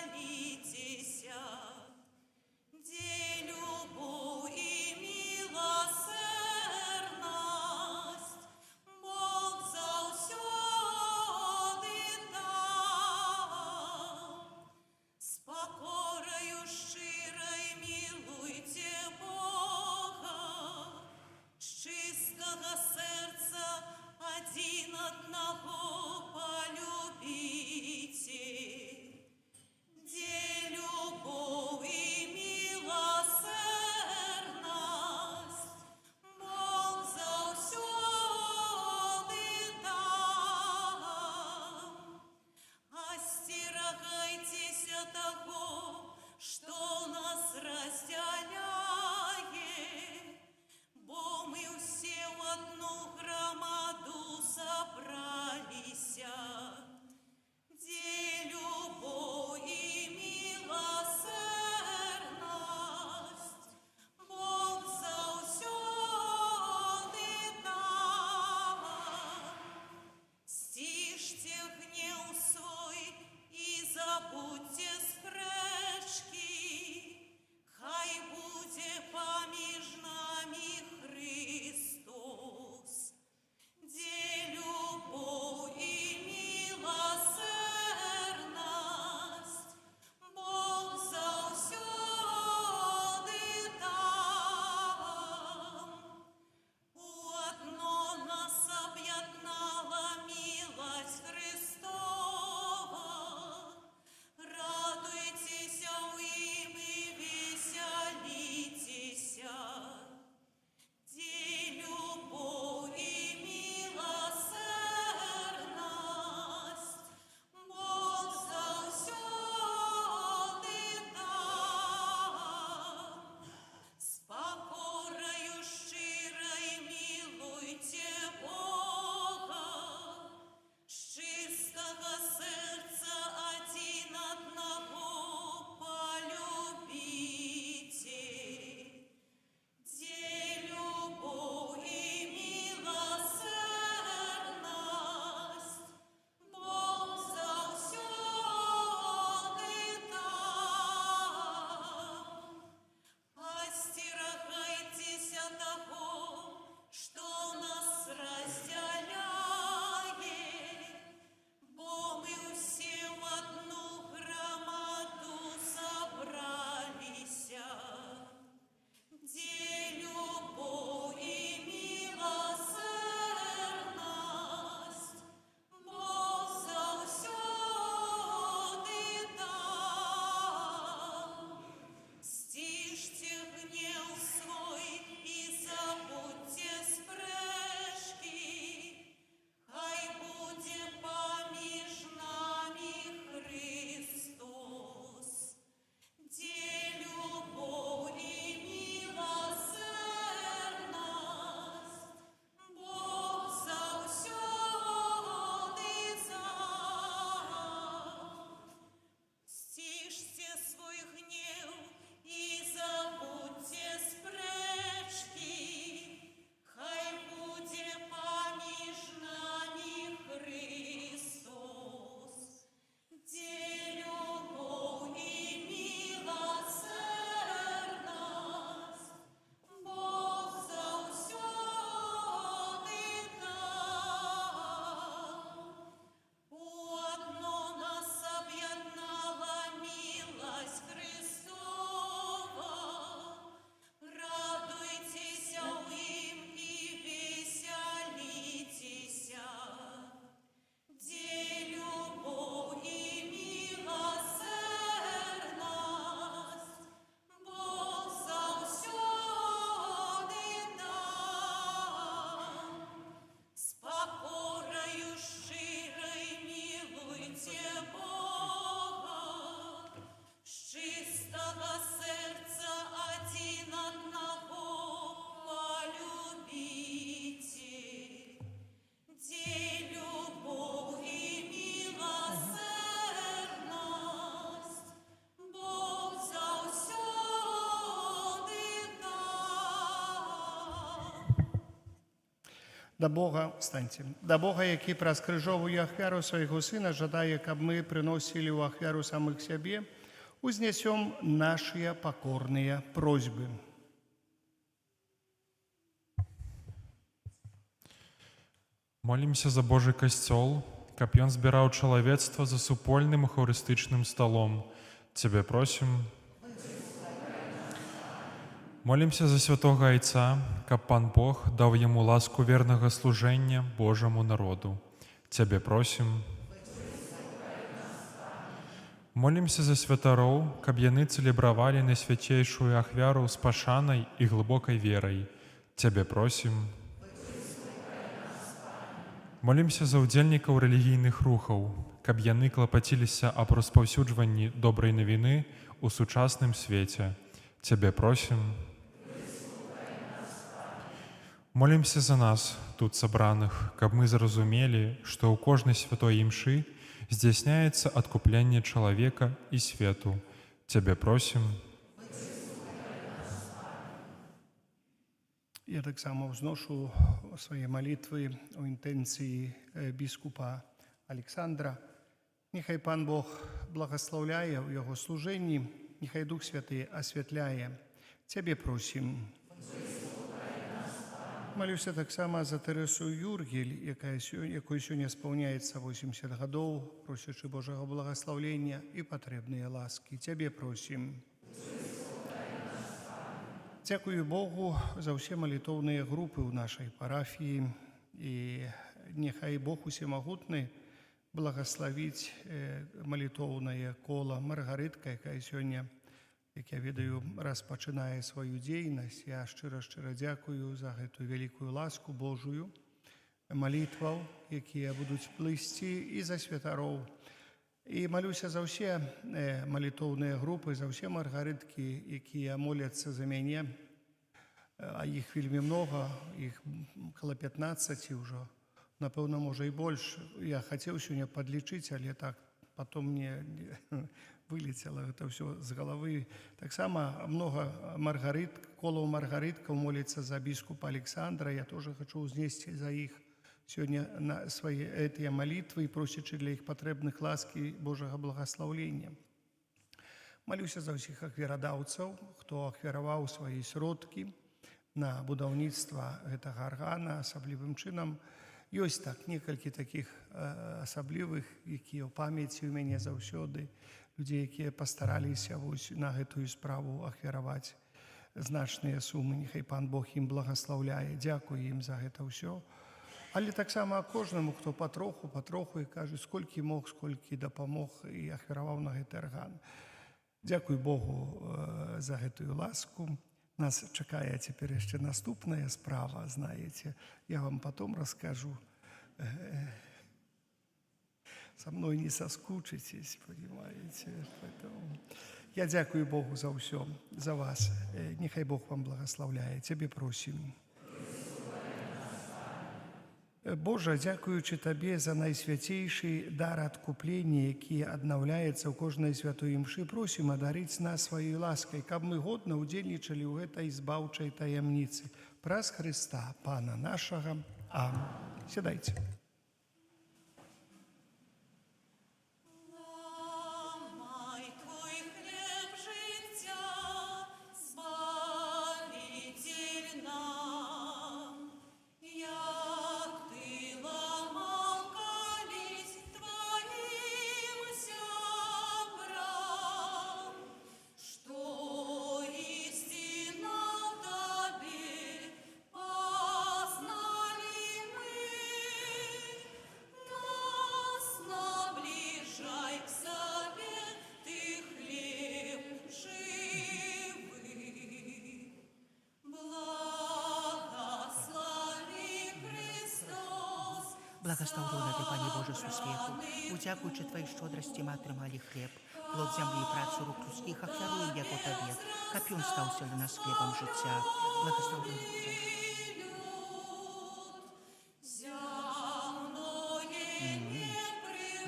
Да Бога, станьте, да Бога, які праз крыжовую ахвяру свайго Сына жадае, каб мы прыносілі ў ахвяру самых сябе, узнесем нашыя пакорныя просьбы. Молімся за Божий касцёл, каб ён збіраў чалавецтва за супольным эўхарыстычным сталом. Цябе просім. Молімся за святога Айца, каб Пан Бог даў яму ласку вернага служэння Божаму народу. Цябе просім. Молімся за святароў, каб яны цэлебравалі найсвяцейшую ахвяру з пашанай і глыбокай верай. Цябе просім. Молімся за ўдзельнікаў рэлігійных рухаў, каб яны клапаціліся аб распаўсюджванні добрай навіны ў сучасным свеце. Цябе просім. Молімся за нас, тут сабраных, каб мы зразумелі, што ў кожнай святой імшы здзяйсняецца адкупленне чалавека і свету. Цябе просім. Я таксама ўзношу свае малітвы ў інтэнцыі біскупа Александра. Нехай Пан Бог благаслаўляе ў яго служэнні, нехай Дух Святы асвятляе. Цябе просім. Малюся таксама за Тэресу Юргель, якой сёння спаўняецца 80 гадоў, просячы Божага благаслаўлення і патрэбныя ласкі. Цябе просім. Дзякую Богу за ўсе малітоўныя групы ў нашай парафіі, і нехай Бог усемагутны благаславіць малітоўнае кола Маргарытка, якая сёння, як я ведаю, распачынае сваю дзейнасць. Я шчыра дзякую за гэтую вялікую ласку Божую, малітваў, якія будуць плысці, і за святароў. І малюся за ўсе малітоўныя групы, за ўсе маргарыткі, якія моляцца за мяне, а іх вельмі многа, іх каля 15 ўжо, напэўна, можа і больш. Я хацеў сёння падлічыць, але так потом мне вылецела гэта ўсё з галавы. Таксама многа колаў маргарыткаў моліцца за біскупа Александра. Я тоже хочу ўзнесці за іх сёння на свае гэтыя малітвы, просячы для іх патрэбных ласкі Божага благаслаўлення. Малюся за ўсіх ахвярадаўцаў, хто ахвяраваў свае сродкі на будаўніцтва гэтага аргана. Асаблівым чынам ёсць так некалькі такіх асаблівых, якія ў памяці ў мяне заўсёды, людзей, якія пастараліся на гэтую справу ахвяраваць значныя сумы. Нехай Пан Бог ім благаслаўляе. Дзякую ім за гэта ўсё. Але таксама кожнаму, хто патроху, і кажуць, сколькі мог, сколькі дапамог і ахвяраваў на гэты арган. Дзякуй Богу за гэтую ласку. Нас чакае цяпер яшчэ наступная справа, знаеце. Я вам потом расскажу. Со мной не соскучитесь, понимаете. Поэтому я дзякую Богу за ўсё, за вас. Нехай Бог вам благословляє. Цябе просім. Боже, дзякуючы Табе за найсвяцейшы дар адкуплення, які аднаўляецца ў кожнай святой імшы, просім адарыць нас сваёй ласкай, каб мы годна ўдзельнічалі ў гэтай збаўчай таямніцы. Праз Хрыста, Пана нашага. Амін. Сядайце. Благословлена Ты, Пане Боже, сусвету, удзякуючы Твоей шчодрасці мы атрымалі хлеб, плод зямлі і працу рук людскіх, ахвяруем яго Табе, каб ён стаўся для нас хлебам жыцця. Благословлена Ты,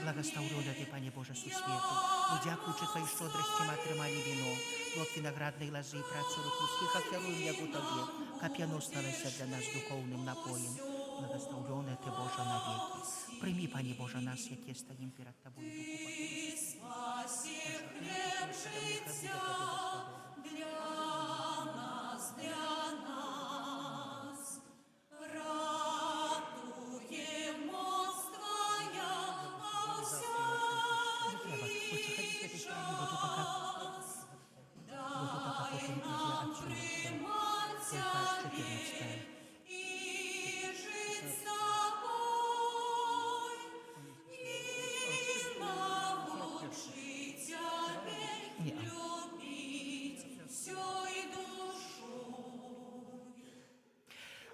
Благословлена Ты, Пане Боже, сусвету, удзякуючы Твоей шчодрасці мы атрымалі віно, плод вінаграднай лазы і працу рук людскіх, ахвяруем яго Табе, каб яно сталася для нас духоўным напоем. благословленная Ты, Боже, навеки. Прими, Пане Боже, нас, якие стоим перед Тобой, Духу Покойный.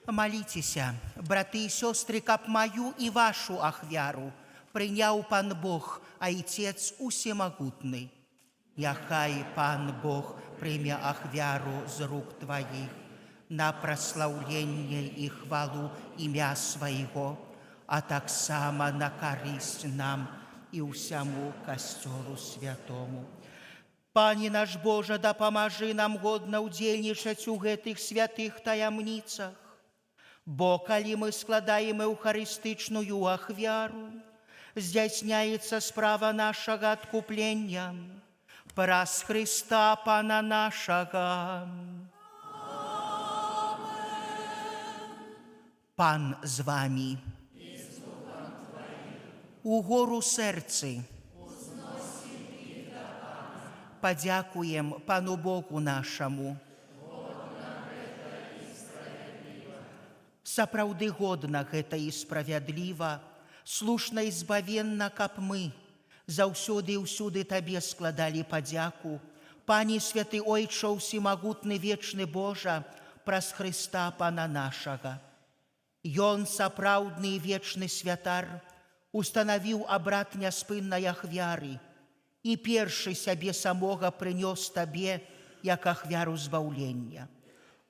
Молитеся, браты и сестры, каб мою и вашу ахвяру принял Пан Бог, Отец Усемогутный. Яхай Пан Бог прийме ахвяру з рук Твоих на прославление и хвалу имя Своего, а так само на користь нам и усяму Костелу Святому. Пане наш Боже, да поможи нам годно удзельнічаць у гэтых святых таямніцах. Бо калі мы складаем эўхарыстычную ахвяру, здзяйсняецца справа нашага адкуплення праз Христа Пана нашага. Пан з вами. У гору сэрцы падзякуем Пану Богу нашаму. Сапраўды годна гэта і справядліва, слушна і збавенна, каб мы заўсёды і ўсюды Табе складалі падзяку, Пане святы Ойча Усемагутны вечны Божа, праз Христа Пана нашага. Ён, сапраўдны і вечны святар, устанавіў абрад няспыннай ахвяры і першы сябе самога прынёс Табе, як ахвяру збаўлення,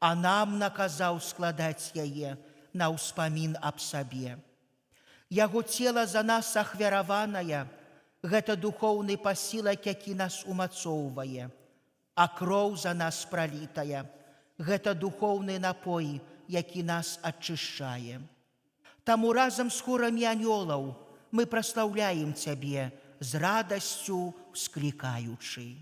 а нам наказаў складаць яе на ўспамін аб сабе. Яго цела за нас ахвяраванае, гэта духоўны пасілак, які нас умацоўвае, а кроў за нас пралітая, гэта духоўны напой, які нас ачышчае. Таму разам з хорамі анёлаў мы праслаўляем Цябе, з радасцю ўсклікаючы.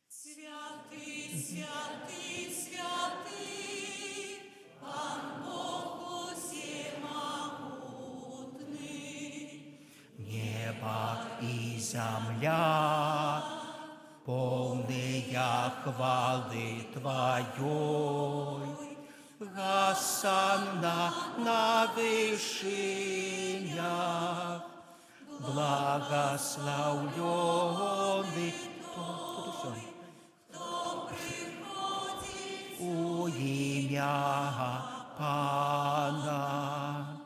Святый, святый, святый, Пан Бог Усемогутный. Небо и земля, полные хвалы Твоей, Госанна на вышинях, благословленный у имя Пана.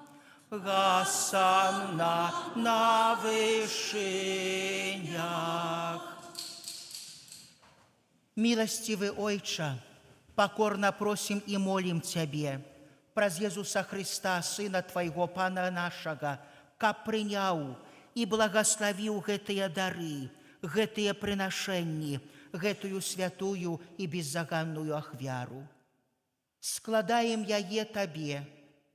Госанна на вышинях. Милостивый Ойча, покорно просим и молим Тебе, праз Иисуса Христа, Сына Твоего, Пана нашага, каб прыняў и благословил гэтыя дары, гэтыя прынашэнні, гэтую святую и беззаганную ахвяру. Складаем яе Табе,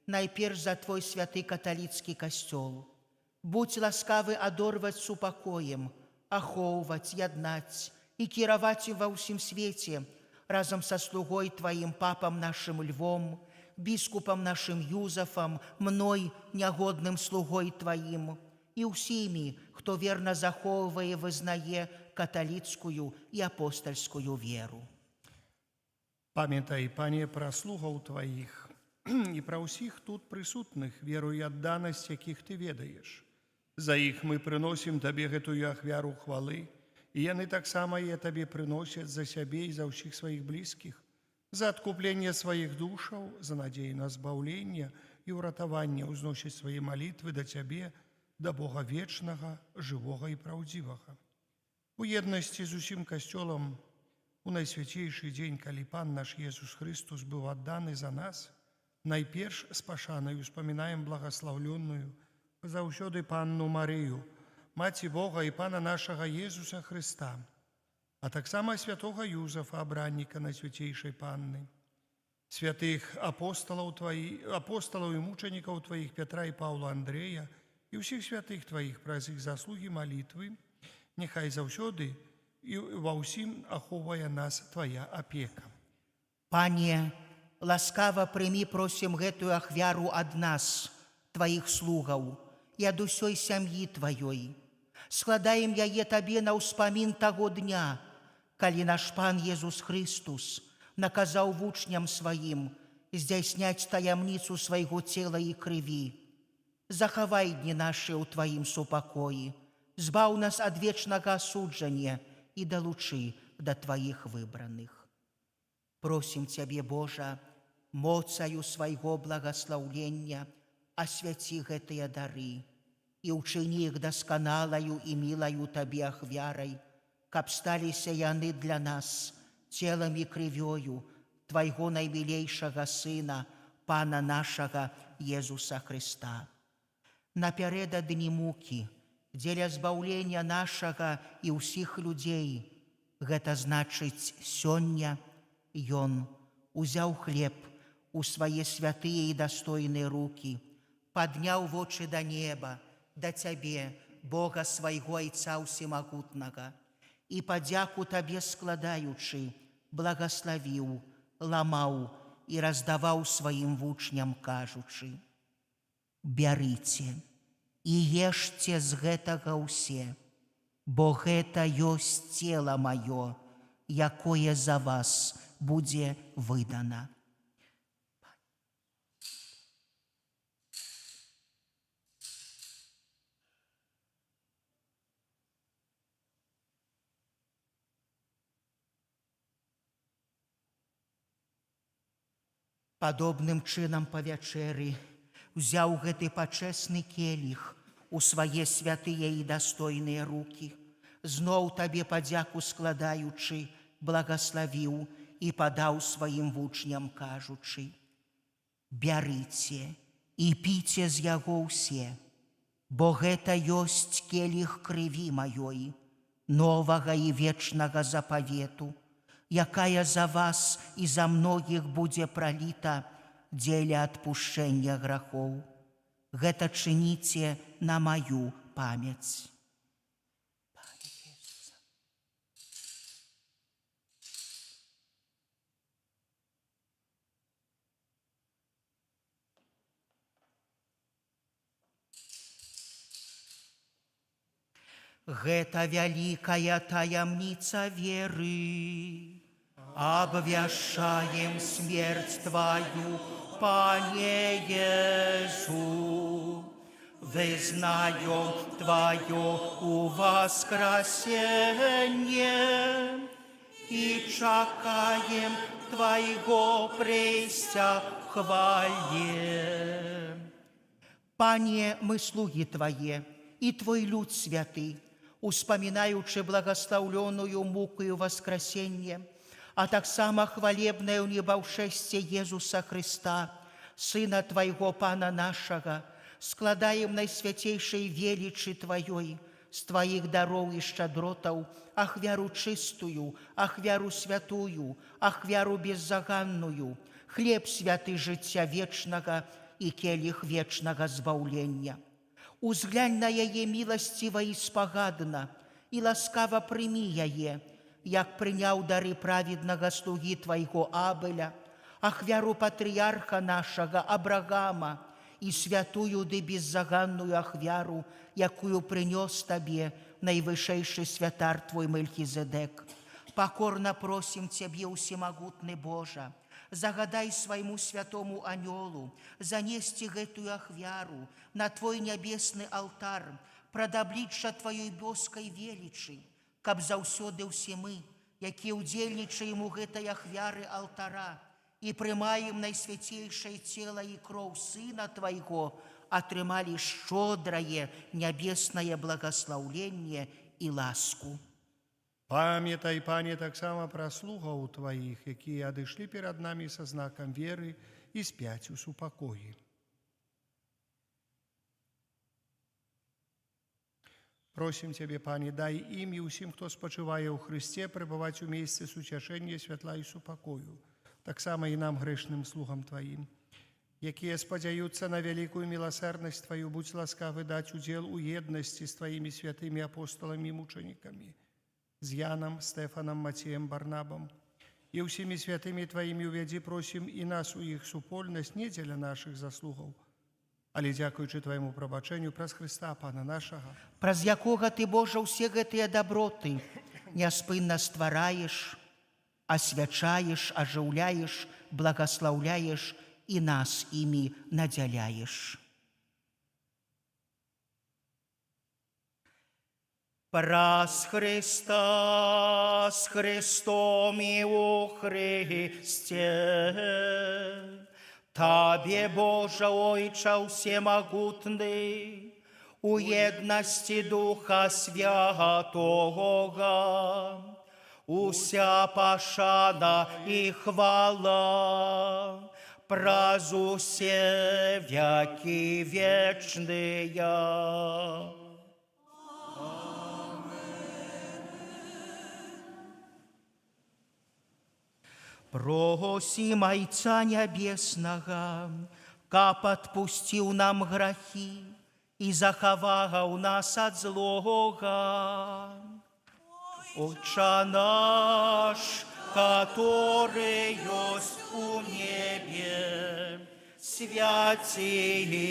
найперш за Твой святы каталіцкі касцёл. Будь ласкавы адорваць супакоем, ахоўваць, яднаць и кіраваць ім ва ўсім свеце, разом со слугой Твоим папам нашим Львом, бискупом нашим Юзафом, мной, нягодным слугой Твоим, и усими, кто верно захоўвае и вызнае католицкую и апостольскую веру. Памятай, Пане, пра слугаў Твоих и пра ўсіх тут прысутных, веру и адданасць, якіх Ты ведаеш. За іх мы прыносім Табе гэтую ахвяру хвалы, и яны таксама і Табе прыносяць за сябе і за ўсіх сваіх блізкіх, за адкупленне сваіх душаў, за надзею на збаўленне і ўратаванне ўзносяць свае малітвы да Цябе, да Бога вечнага, жывога і праўдзівага. У еднасці з усім касцёлам у найсвяцейшы дзень, калі Пан наш Jesús Христос быў адданы за нас, найперш з пашанай успамінаем благаслаўленную заўсёды Панну Марыю, Маці Бога і Пана нашага Jesúsa Христа, а таксама святога Юзафа, абранніка Найсвяцейшай Панны, святых апостолаў і мучанікаў Тваіх Петра і Паўла Андрэя і ўсіх святых Тваіх праз іх заслугі малітвы, няхай заўсёды і ва ўсім ахоўвае нас Твая апека. Пане, ласкава прымі, просім гэтую ахвяру ад нас, Тваіх слугаў, і ад усёй сям'і Тваёй. Складаем яе Табе на ўспамін таго дня, калі наш Пан Езус Христус наказаў вучням сваім здзяйсняць таямніцу свайго цела і крыві. Захавай дні нашы ў Тваім супакоі, збаў нас ад вечнага асуджання і далучы да Тваіх выбраных. Просім Цябе, Божа, моцаю свайго благаслаўлення асвяці гэтыя дары і ўчыні іх дасканалаю і мілаю Табе ахвярай, каб сталіся яны для нас целам і крывёю Твайго наймілейшага Сына, Пана нашага Езуса Христа. Напярэдадні мукі, дзеля збаўлення нашага і ўсіх людзей, гэта значыць сёння, Ён узяў хлеб у свае святыя і дастойныя рукі, падняў вочы да неба, да Цябе, Бога свайго Айца Усемагутнага, і падзяку Табе складаючы, благаславіў, ламаў і раздаваў сваім вучням, кажучы: «Бярыце і ешце з гэтага ўсе, бо гэта ёсць цела маё, якое за вас будзе выдана». Падобным чынам па вячэры узяў гэты пачэсны келіх у свае святыя і дастойныя рукі, зноў Табе падзяку складаючы, благаславіў і падаў сваім вучням, кажучы: «Бярыце і піце з яго ўсе, бо гэта ёсць келіх крыві маёй, новага і вечнага запавету, якая за вас і за многіх будзе праліта дзеля адпушчэння грахоў. Гэта чыніце на маю памяць». Гэта вялікая таямніца веры. Обвящаем смерть Твою, Пане Иисус, вызнаем Твое воскресение и чакаем Твоего прийстя в хвале. Пане, мы слуги Твои, и Твой люд святый, успоминаючи благословленную мукою воскресения, а таксама хвалебное у небаўшэсце Езуса Христа, Сына Твайго Пана нашага, складаем найсвяцейшай велічы Тваёй, з Тваіх дароў і шчадротаў, ахвяру чыстую, ахвяру святую, ахвяру беззаганную, хлеб святы жыцця вечнага і келіх вечнага збаўлення. Узглянь на яе міласціва і спагадна, і ласкава прымі яе, як прыняў дары праведнага слугі Твайго Абеля, ахвяру патрыярха нашага Абрагама і святую ды беззаганную ахвяру, якую прынёс Табе найвышэйшы святар Твой Мельхізедек. Пакорна просім Цябе, усемагутны Божа, загадай свайму святому анёлу занесці гэтую ахвяру на Твой нябесны алтар, прад аблічча Тваёй боскай велічы, каб заўсёды ўсе мы, якія ўдзельнічаем у гэтай ахвяры алтара і прымаем найсвяцейшае цела і кроў Сына Твайго, атрымалі шчодрае нябеснае благаслаўленне і ласку. Памятай, Пане, таксама пра слугаў Тваіх, якія адышлі перад намі са знакам веры і спяць у супакоі. Просім Цябе, Пане, дай ім і ўсім, хто спачывае ў Христе, пребываць у месцы суцяшэння, святла і супакою. так само і нам, грішним слугам Твоїм, якія спадзяюцца на вялікую міласерднасць Твою, будь ласкавы даць удзел у еднасці з Твоімі святымі апостоламі і мучанікамі, з Янам, Стефанам, Мацеем, Барнабам, і ўсімі святымі Твоімі увядзі, просім, і нас у іх супольнасць не дзеля нашых заслугаў, але дзякуючы Твайму прабачэнню праз Хрыста, Пана нашага, праз якога Ты, Божа, усе гэтыя даброты няспынна ствараеш, асвячаеш, ажыўляеш, благаслаўляеш і нас імі надзяляеш. Праз Христа, с Христом і у Христе, Табе, Божа, Ойча всемогутний, у єдності Духа Святого, уся пошана і хвала, праз усе веки вечные. Просим Айца Нябеснага, каб адпусціў нам грахі і захаваў нас ад злога. Отче наш, который есть у небе, святися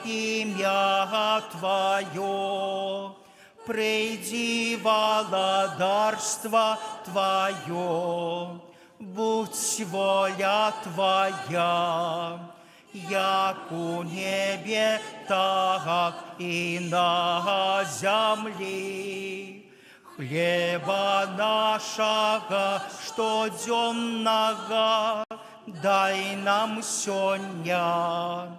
имя Твое, приди владарство Твое, будь воля Твоя, як у небе, так и на земле. Хлеба нашего штоденного дай нам сегодня,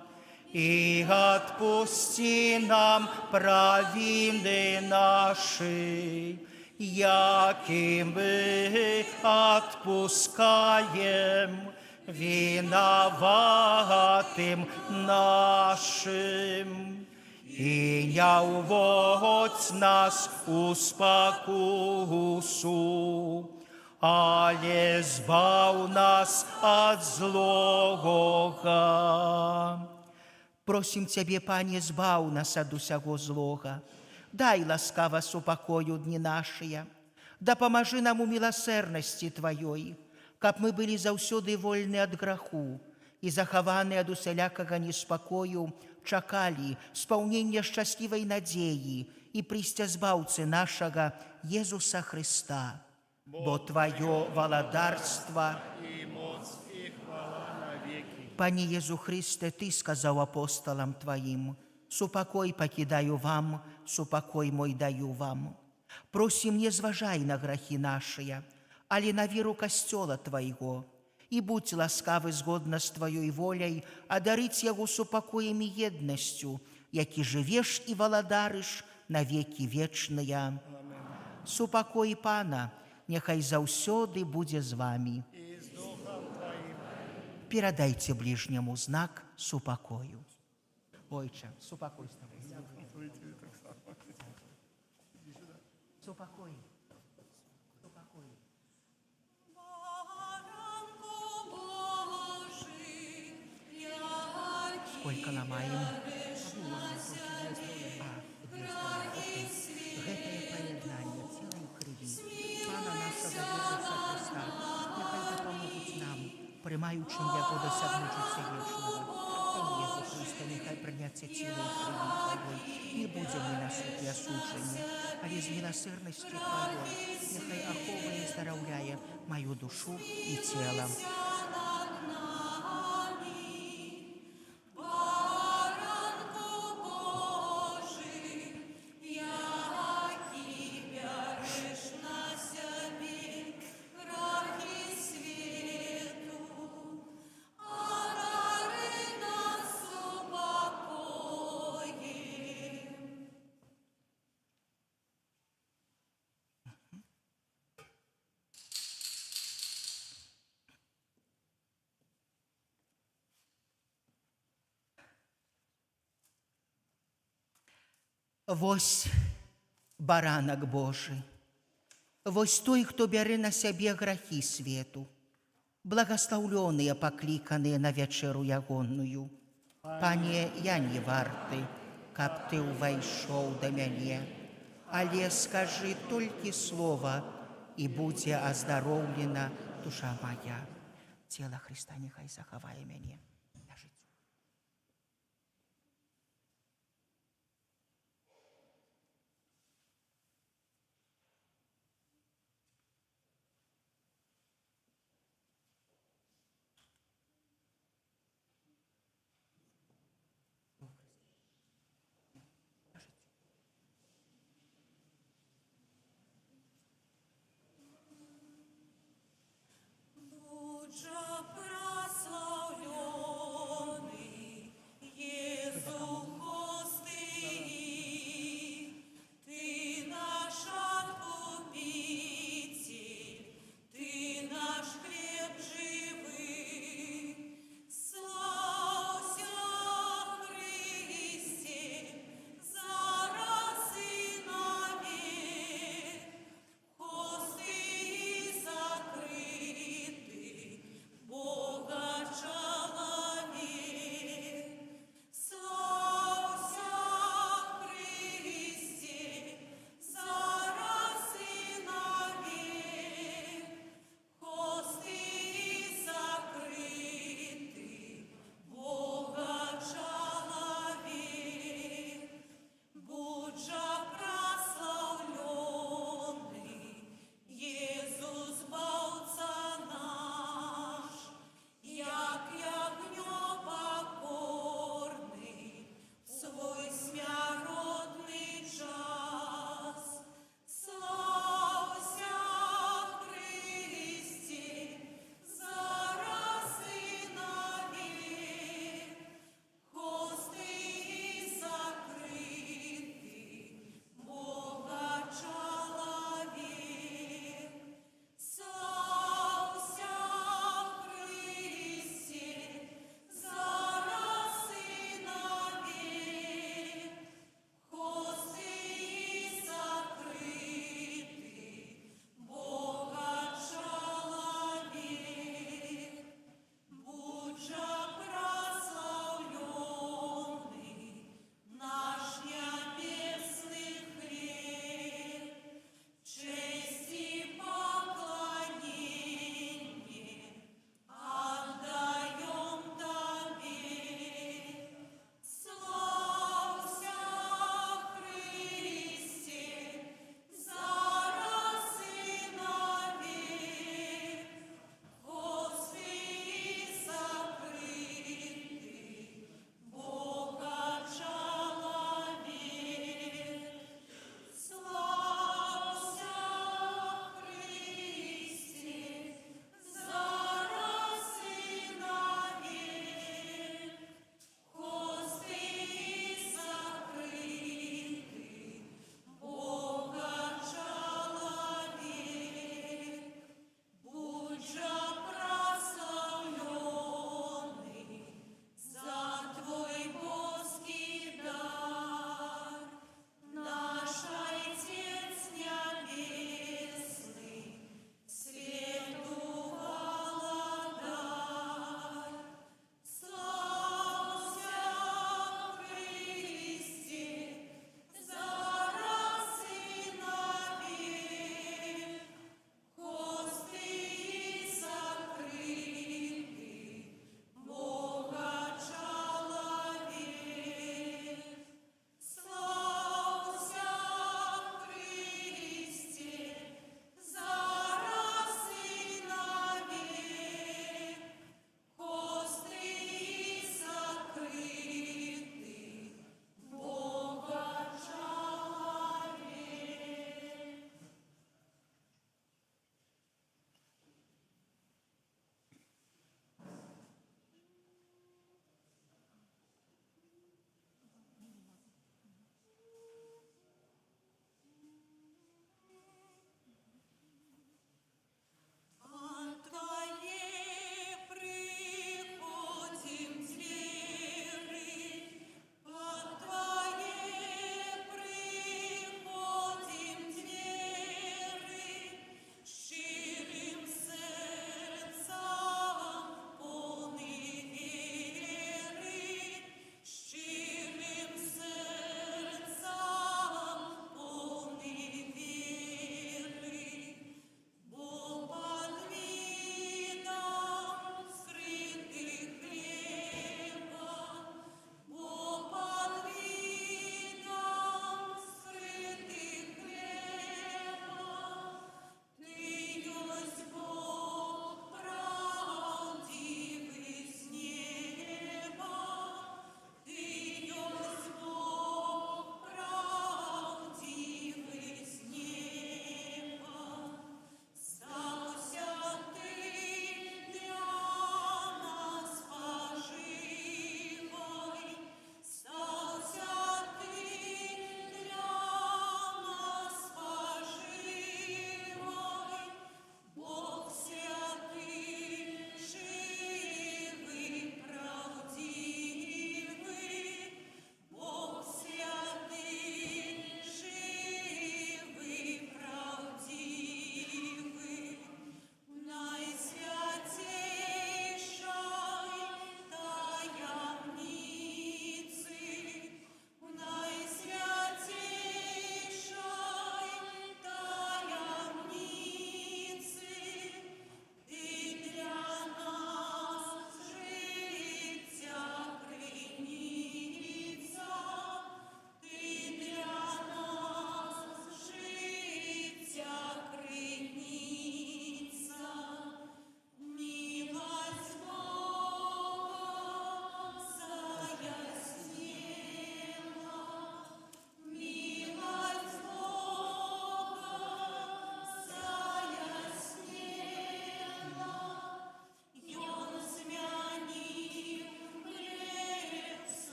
и отпусти нам провины наши, яки мы отпускаем виноватым нашим. И не уводь нас у спокусу, але збав нас от злого. Просим Тебе, Пане, збав нас от усяго злога. Дай ласкаво супокою дни наши, да поможи нам у милосердности Твоей, каб мы были заўсёды вольны от граху и захаваны от усялякага неспокою, чакали спаўнення шчаслівай надзеі і прыйсця збаўцы нашага Езуса Христа. Бо Твое валадарство і моц, і хвала навеки. Пане Езу Христе, Ты сказаў апостолам Твоим: «Супокой покидаю вам, супокой мой даю вам». Просим, не зважай на грахи наши, але на веру костела Твоего, и будь ласкавы згодна з Твоей воляй адарыць яго супакоем і еднасцю, які жывеш і валадарыш на веки вечныя. Супакой Пана няхай заўсёды будзе з вами. Перадайце ближняму знак супакою. Ойче, супакой з тобой. Супакой. Сколько ломаем? Гэтае паяднанне цела і крыві Пана нашага Езуса Христа няхай дапамогуць нам, прымаючым яго дасягнуць жыцця вечнага. Пане Езу Христе, няхай прыняцце цела і крыві Твоей не будзе мы на суд і асуджанне, але з міласэрнасці Твоей няхай ахоўвае і здараўляе маю душу і цела. Вось баранак Божы, вось той, хто бярэ на сябе грахі свету. Благословленные, покликанные на вечеру ягонную. Пане, я не варты, каб ты увайшоў да мяне, але скажи толькі слова, і будзе аздароўлена душа моя. Цела Христа нехай захавае мяне на жыццё. Будь же прославлен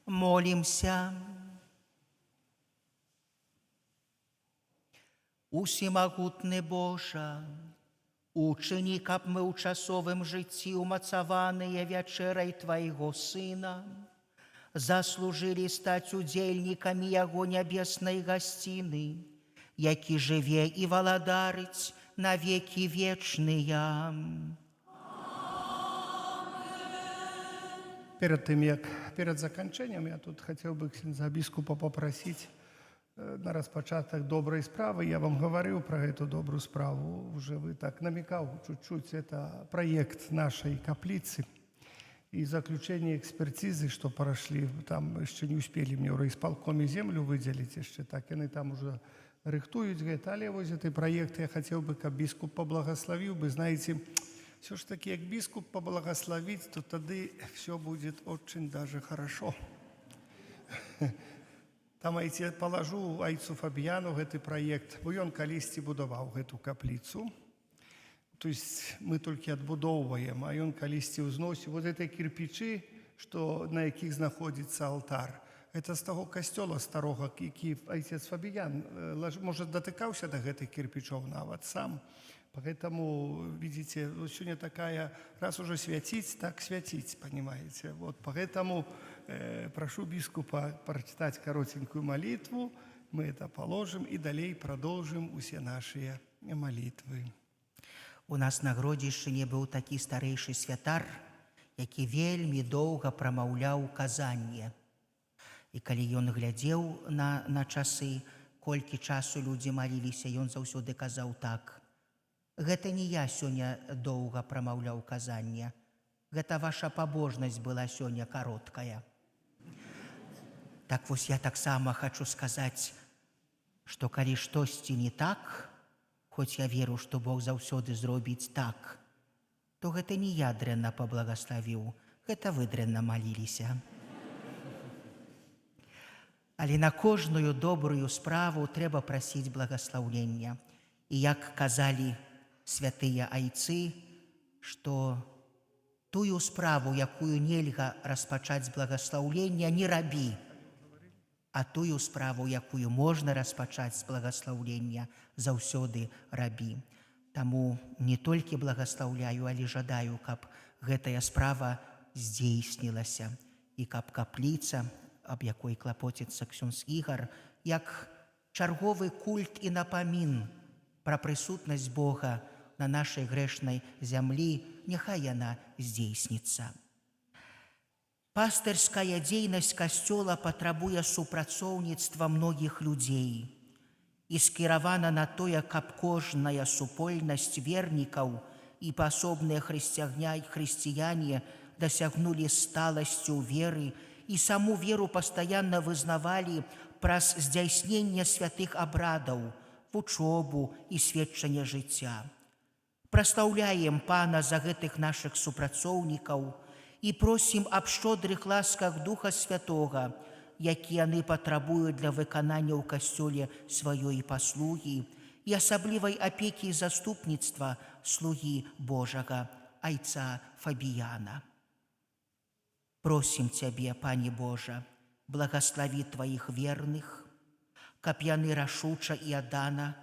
Молимся. Усімагутны Божа, учыні, каб мы ў часовым жыцці умацаваныя вячэрай Твайго Сына, заслужылі стаць удзельнікамі Яго нябеснай гасціны, які жыве і валадарыць на векі вечныя. Перед заканчэннем я тут хотел бы ксяндза біскупа попросить на распачатак добрай справы. Я вам говорил про эту добрую справу, уже вы так намекал чуть-чуть, это проект нашей каплицы и заключение экспертизы, что прошли, там еще не успели мне в райисполкоме землю выделить, еще так, они там уже рыхтуют, говорят, але вот этот проект я хотел бы, как бискуп поблагословил бы, знаете, все ж таки, как бискуп поблагословить, то тогда все будет очень даже хорошо. Там положу айцу Фабіяну гэты праект, бо ён калісьці будаваў гэту капліцу. То есть мы толькі адбудоўваем, а ён калісьці ўзносіў. Вот это кирпичи, на якіх знаходзіцца алтар. Это з таго касцёла старога, які айцец Фабіян, можа, датыкаўся да гэтых кирпичоў нават сам. Поэтому, видите, вот сегодня такая, раз уже святить, так святить, понимаете. Вот поэтому прошу бискупа прочитать коротенькую молитву, мы это положим и далее продолжим все наши молитвы. У нас на Гродзішчыне быў такі старэйшы святар, які вельмі доўга прамаўляў казанне. І калі ён глядзеў на часы, колькі часу людзі маліліся, ён заўсёды казаў так: гэта не я сёння доўга прамаўляў казанне, гэта ваша пабожнасць была сёння кароткая. Так вось я таксама хачу сказаць, што калі штосьці не так, хоць я веру, што Бог заўсёды зробіць так, то гэта не я дрэнна паблагаславіў, гэта вы дрэнна маліліся. Але на кожную добрую справу трэба прасіць благаслаўлення. І як казалі святыя айцы, што тую справу, якую нельга распачаць з благаслаўлення, не рабі, а тую справу, якую можна распачаць з благаслаўлення, заўсёды рабі. Таму не толькі благаслаўляю, але жадаю, каб гэтая справа здзейснілася і каб капліца, аб якой клапоціцца ксёндз Ігар, як чарговы культ і напамін пра прысутнасць Бога на нашай грэшнай зямлі, няхай яна здзейсніцца. Пастырская дзейнасць касцёла патрабуе супрацоўніцтва многіх людзей і скіравана на тое, каб кожная супольнасць вернікаў і паасобныя хрысціяне дасягнулі сталасцю веры і саму веру пастаянна вызнавалі праз здзяйсненне святых абрадаў, вучобу і сведчанне жыцця. Прастаўляем Пана за гэтых нашых супрацоўнікаў і просім аб шчодрых ласках Духа Святога, які яны патрабуюць для выканання ў касцёле сваёй паслугі і асаблівай апекі і заступніцтва слугі Божага, айца Фабіяна. Просім Цябе, Пане Божа, благаславі Тваіх верных, каб яны рашуча і аддана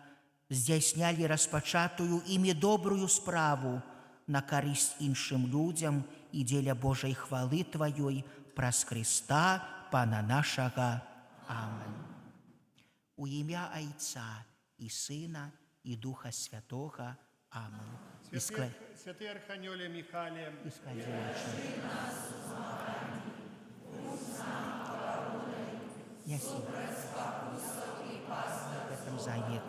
здзяйснялі распачатую імі добрую справу на карысць іншым людзям і дзеля Божай хвалы Тваёй праз Хрыста, Пана нашага. Амен. У імя Айца і Сына і Духа Святога. Амен. Святый Архангеле Михаиле, Яси. В этом завет.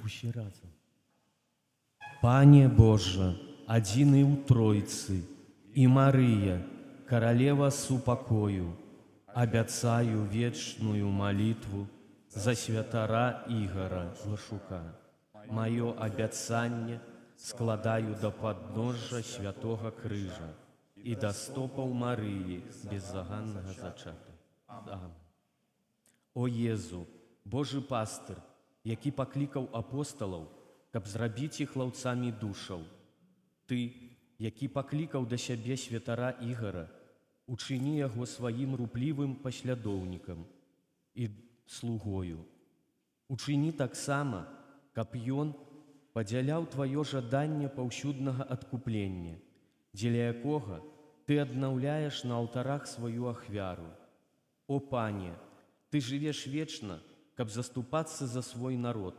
Усі разом. Пане Боже, адзіны ў Тройцы, і Марыя, королева супокою, обяцаю вечную молитву за святара Игора Глашука. Мое обяцанне складаю до подножжа святого крыжа и до стопаў Марыі беззаганнага зачата. Амин. О Езу, Божы пастыр, які паклікаў апосталаў, каб зрабіць іх лаўцамі душаў. Ты, які паклікаў да сябе святара Ігара, учыні яго сваім руплівым паслядоўнікам і слугою. Учыні таксама, каб ён падзяляў тваё жаданне паўсюднага адкуплення, дзеля якога ты аднаўляеш на алтарах сваю ахвяру. О Пане, ты жывеш вечна, каб заступацца за свой народ.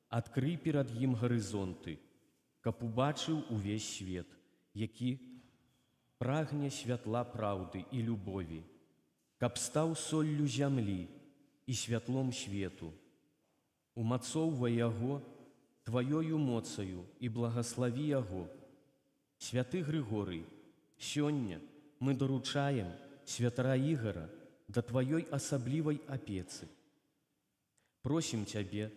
Адкрый перад ім гарызонты, каб убачыў увесь свет, які прагне святла праўды і любові, каб стаў соллю зямлі і святлом свету. Умацоўвай яго тваёю моцаю і благаславі яго. Святы Грыгорый, сёння мы даручаем святара Ігара да тваёй асаблівай апецы. Просім цябе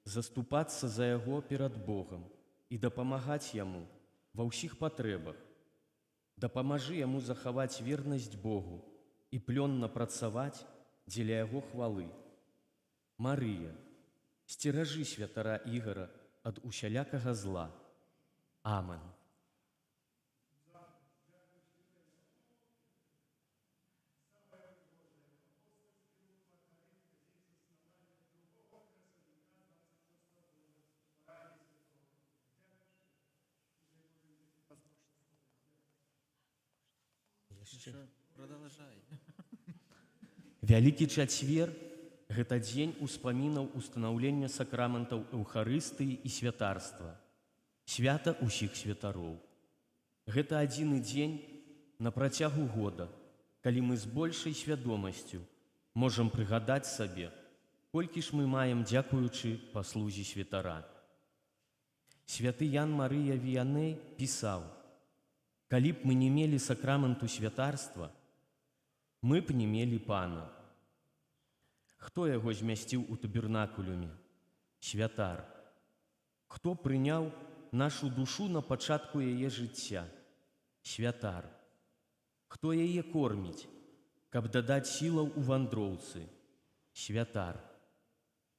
заступацца за яго перад Богам і дапамагаць яму ва ўсіх патрэбах. Дапамажы яму захаваць вернасць Богу і плённа працаваць дзеля яго хвалы. Марыя, сцеражы святара Ігара ад усялякага зла. Амин. Вялікі чацвер – гэта дзень успамінаў устанаўлення сакраментаў Эўхарыстыі і святарства, свята ўсіх святароў. Гэта адзіны дзень на працягу года, калі мы з большай свядомасцю можам прыгадаць сабе, колькі ж мы маем дзякуючы паслузе святара. Святы Ян Марыя Віяней пісаў: «Калі б мы не мелі сакраменту святарства, мы б не мелі Пана». Хто яго змясціў у табернакулюме? Святар. Хто прыняў нашу душу на пачатку яе жыцця? Святар. Хто яе корміць, каб дадаць сілаў у вандроўцы? Святар.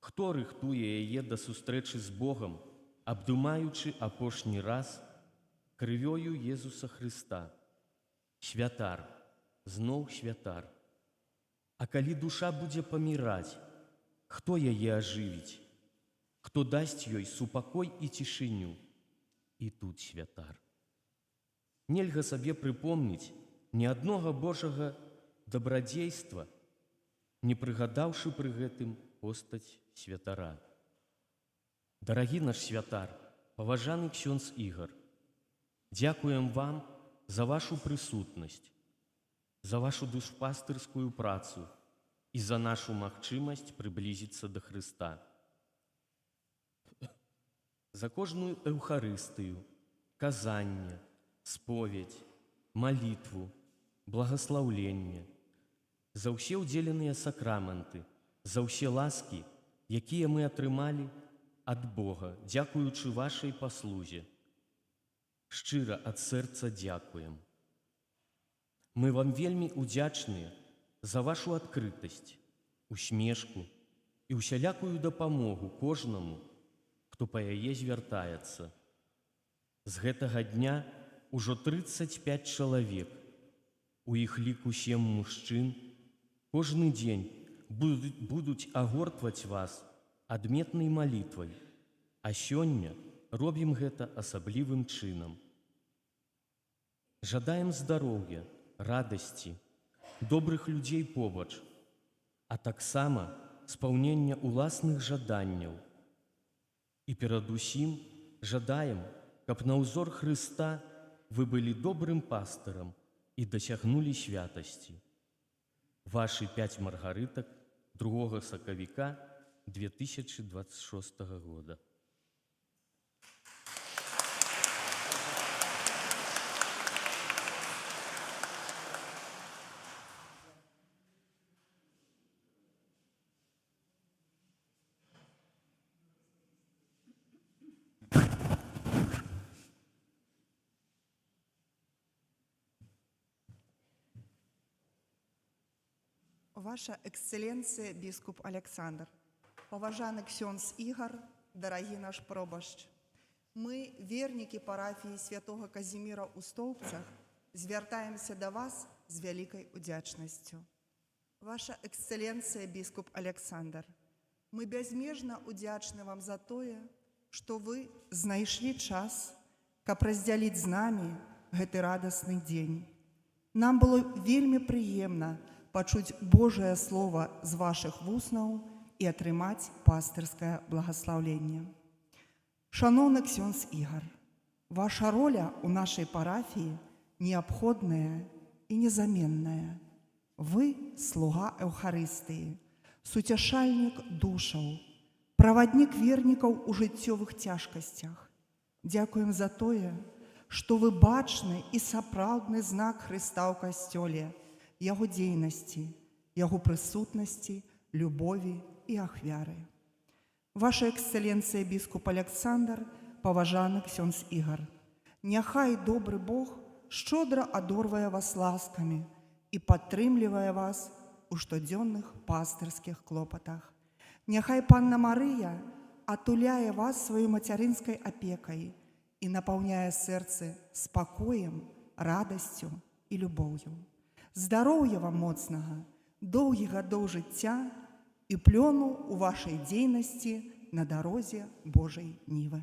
Хто рыхтуе яе да сустрэчы з Богам, абдумаючы апошні раз крывёю Езуса Хрыста? Святар. Зноў святар. А калі душа будзе паміраць, хто яе ажывіць? Хто дасць ёй супакой і цішыню? І тут святар. Нельга сабе прыпомніць ні аднога Божага дабрадзейства, не прыгадаўшы пры гэтым постаць святара. Дарагі наш святар, паважаны ксёндз Ігар, дзякуем вам за вашу прысутнасць, за вашу душпастырскую працу і за нашу магчымасць прыблізіцца да Хрыста. За кожную Эўхарыстыю, казанне, споведь, малітву, благаслаўленне, за ўсе ўдзеленыя сакраменты, за ўсе ласкі, якія мы атрымалі ад Бога, дзякуючы вашай паслузе. Шчыра ад сэрца дзякуем. Мы вам вельмі удзячныя за вашу адкрытасць, усмешку і ўсялякую дапамогу кожнаму, хто па яе звяртаецца. З гэтага дня ўжо 35 чалавек, у іх ліку 7 мужчын, кожны дзень будуць агортваць вас адметнай малітвай, а сёння робім гэта асаблівым чынам. Жадаем здароўя, радасці, добрых людзей побач, а таксама спаўнення ўласных жаданняў. І перадусім жадаем, каб на ўзор Хрыста вы былі добрым пастырам і дасягнулі святасці. Вашы 5 маргарытак 2 сакавіка 2026 года. Ваша Эксцелленция, біскуп Александр, поважаний ксьонз Ігор, дорогий наш пробашч, ми, верники парафії святого Казіміра у Стовпцях, звертаємося до вас з великою удячністю. Ваша Эксцелленция, біскуп Александр, ми безмежно удячні вам за те, що ви знайшли час, каб розділити з нами гэты радасний день. Нам было вельмі прыемна пачуць Божае Слово з вашых вуснаў і атрымаць пастырскае благаслаўленне. Шаноўны ксёндз Ігор, ваша роля ў нашай парафіі неабходная і незаменная. Вы слуга Эўхарыстыі, суцяшальнік душаў, праваднік вернікаў у жыццёвых цяжкасцях. Дзякуем за тое, што вы бачны і сапраўдны знак Хрыста ў касцёле, яго дзейнасці, яго прысутнасці, любові і ахвяры. Ваша Эксцелленция, біскуп Александр, паважаны ксёндз Ігор, няхай добры Бог шчодра адорвае вас ласкамі і падтрымлівае вас у штодзённых пастырскіх клопатах. Няхай Панна Марыя атуляе вас сваёй мацярынскай апекай і напаўняе сэрцы спакоем, радасцю і любоўю. Здароўя вам моцнага, доўгіх гадоў жыцця і плёну ў вашай дзейнасці на дарозе Божай нівы.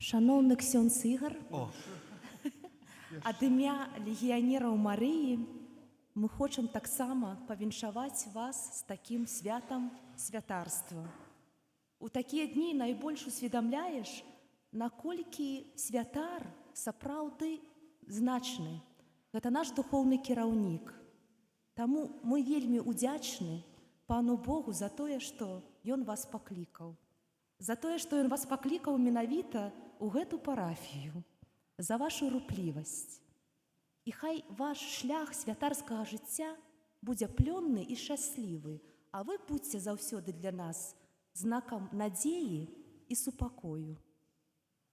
Шаноўны ксёндз Ігор, ад імя легіянераў Марыі мы хочам таксама павіншаваць вас з такім святам святарства. У такія дні найбольш усведамляеш, наколькі святар сапраўды значны. Гэта наш духоўны кіраўнік. Таму мы вельмі удзячны Пану Богу за тое, што Ён вас паклікаў. За тое, што Ён вас паклікаў менавіта у гэту парафію, за вашу руплівасць. І хай ваш шлях святарскага жыцця будзе плённы і шчаслівы, а вы будзьце заўсёды для нас знакам надзеі і супакою.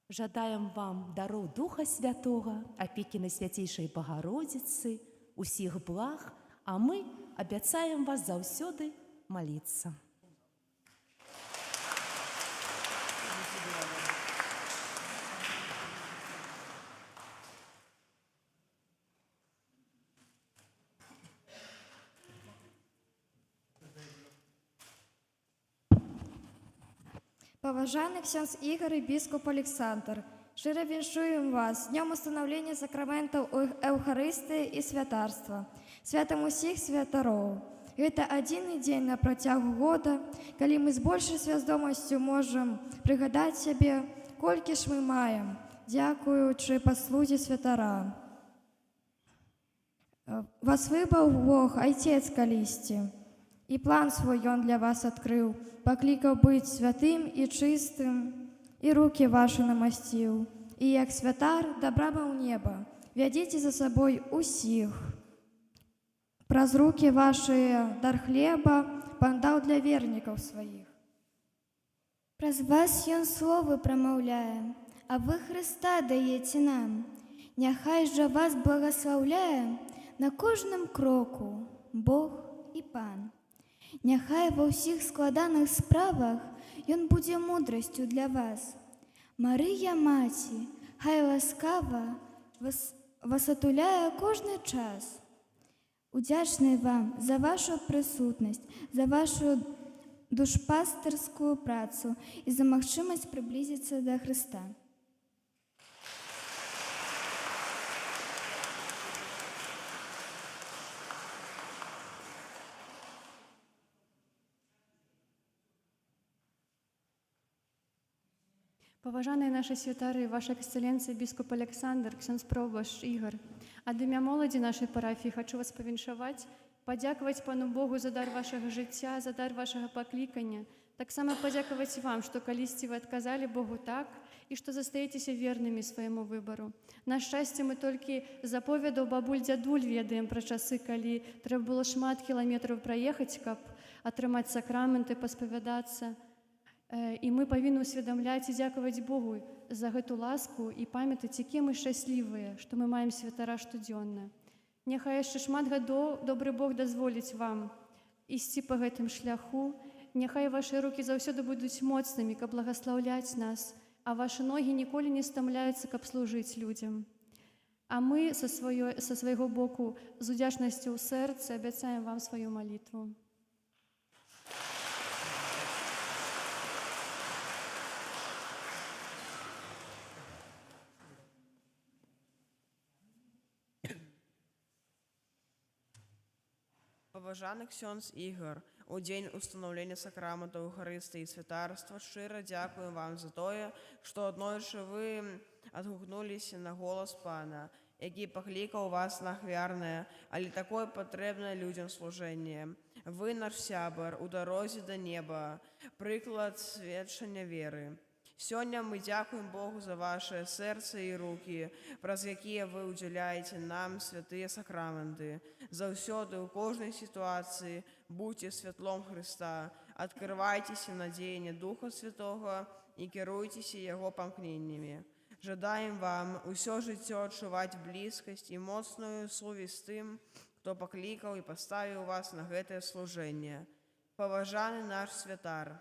Жадаем вам дароў Духа Святога, апекі Найсвяцейшай Багародзіцы, усіх благ, а мы абяцаем вас заўсёды маліцца. Поважаний ксьондз Ігор і біскуп Олександр, щиро віншуємо вас з днем установлення сакраментів Евхаристії і святарства, святом усіх святароў. Гэта адзіны дзень на працягу года, калі мы з большай свядомасцю можам прыгадаць сябе, колькі ж мы маем, дзякуючы паслузе святара. Вас выбраў Бог, Айцец калісьці, і план свой Ён для вас адкрыў, паклікаў быць святым і чыстым, і рукі вашы намасціў. І як святар да брамаў неба, вядзіце за сабой усіх. Праз рукі вашыя дар хлеба Пан даў для вернікаў сваіх. Праз вас Ён словы прамаўляе, а вы Хрыста даеце нам. Няхай жа вас благаслаўляе на кожным кроку Бог і Пан. Няхай ва ўсіх складаных справах Ён будзе мудрасцю для вас. Марыя Маці, хай ласкава вас атуляе кожны час. Удзячны вам за вашу прысутнасць, за вашу душпастырскую працу і за магчымасць прыблізіцца да Хрыста. Поважані наші святари, Ваша Екселенція, біскуп Олександр, ксьондз пробашч Ігор, ад імя моладзі нашай парафіі хочу вас павіншаваць, падзякаваць Пану Богу за дар вашага жыцця, за дар вашага паклікання, Таксама падзякаваць вам, што калісьці вы адказалі Богу так і што застаецеся вернымі свайму выбару. На шчасце, мы толькі з аповедаў бабуль-дзядуль ведаем пра часы, калі трэба было шмат кіламетраў праехаць, каб атрымаць сакраменты, паспавядацца. І мы павінны ўсведамляць і дзякаваць Богу за гэту ласку і памятаць, якія мы шчаслівыя, што мы маем святара штодзённа. Няхай яшчэ шмат гадоў добры Бог дазволіць вам ісці па гэтым шляху. Няхай вашы рукі заўсёды будуць моцнымі, каб благаслаўляць нас, а вашы ногі ніколі не стамляюцца, каб служыць людзям. А мы са свайго боку з удзячнасцю ў сэрцы абяцаем вам сваю малітву. Паважаны ксёндз Ігар, у дзень устанаўлення сакраментаў Эўхарыстыі і святарства шчыра дзякуем вам за тое, што аднойчы вы адгукнуліся на голас Пана, які паклікаў вас на ахвярнае, але такое патрэбнае людзям служэнне. Вы наш сябар у дарозе да неба, прыклад сведчання веры. Сёння мы дзякуем Богу за вашае сэрца і рукі, праз якія вы ўдзяляеце нам святыя сакраменты. Заўсёды ў кожнай сітуацыі будьце святлом Хрыста, адкрывайцеся на дзеянне Духа Святога і кіруйцеся Яго памкненнямі. Жадаем вам усё жыццё адчуваць блізкасць і моцную сувязь з тым, хто паклікаў і паставіў вас на гэтае служэнне. Паважаны наш святар,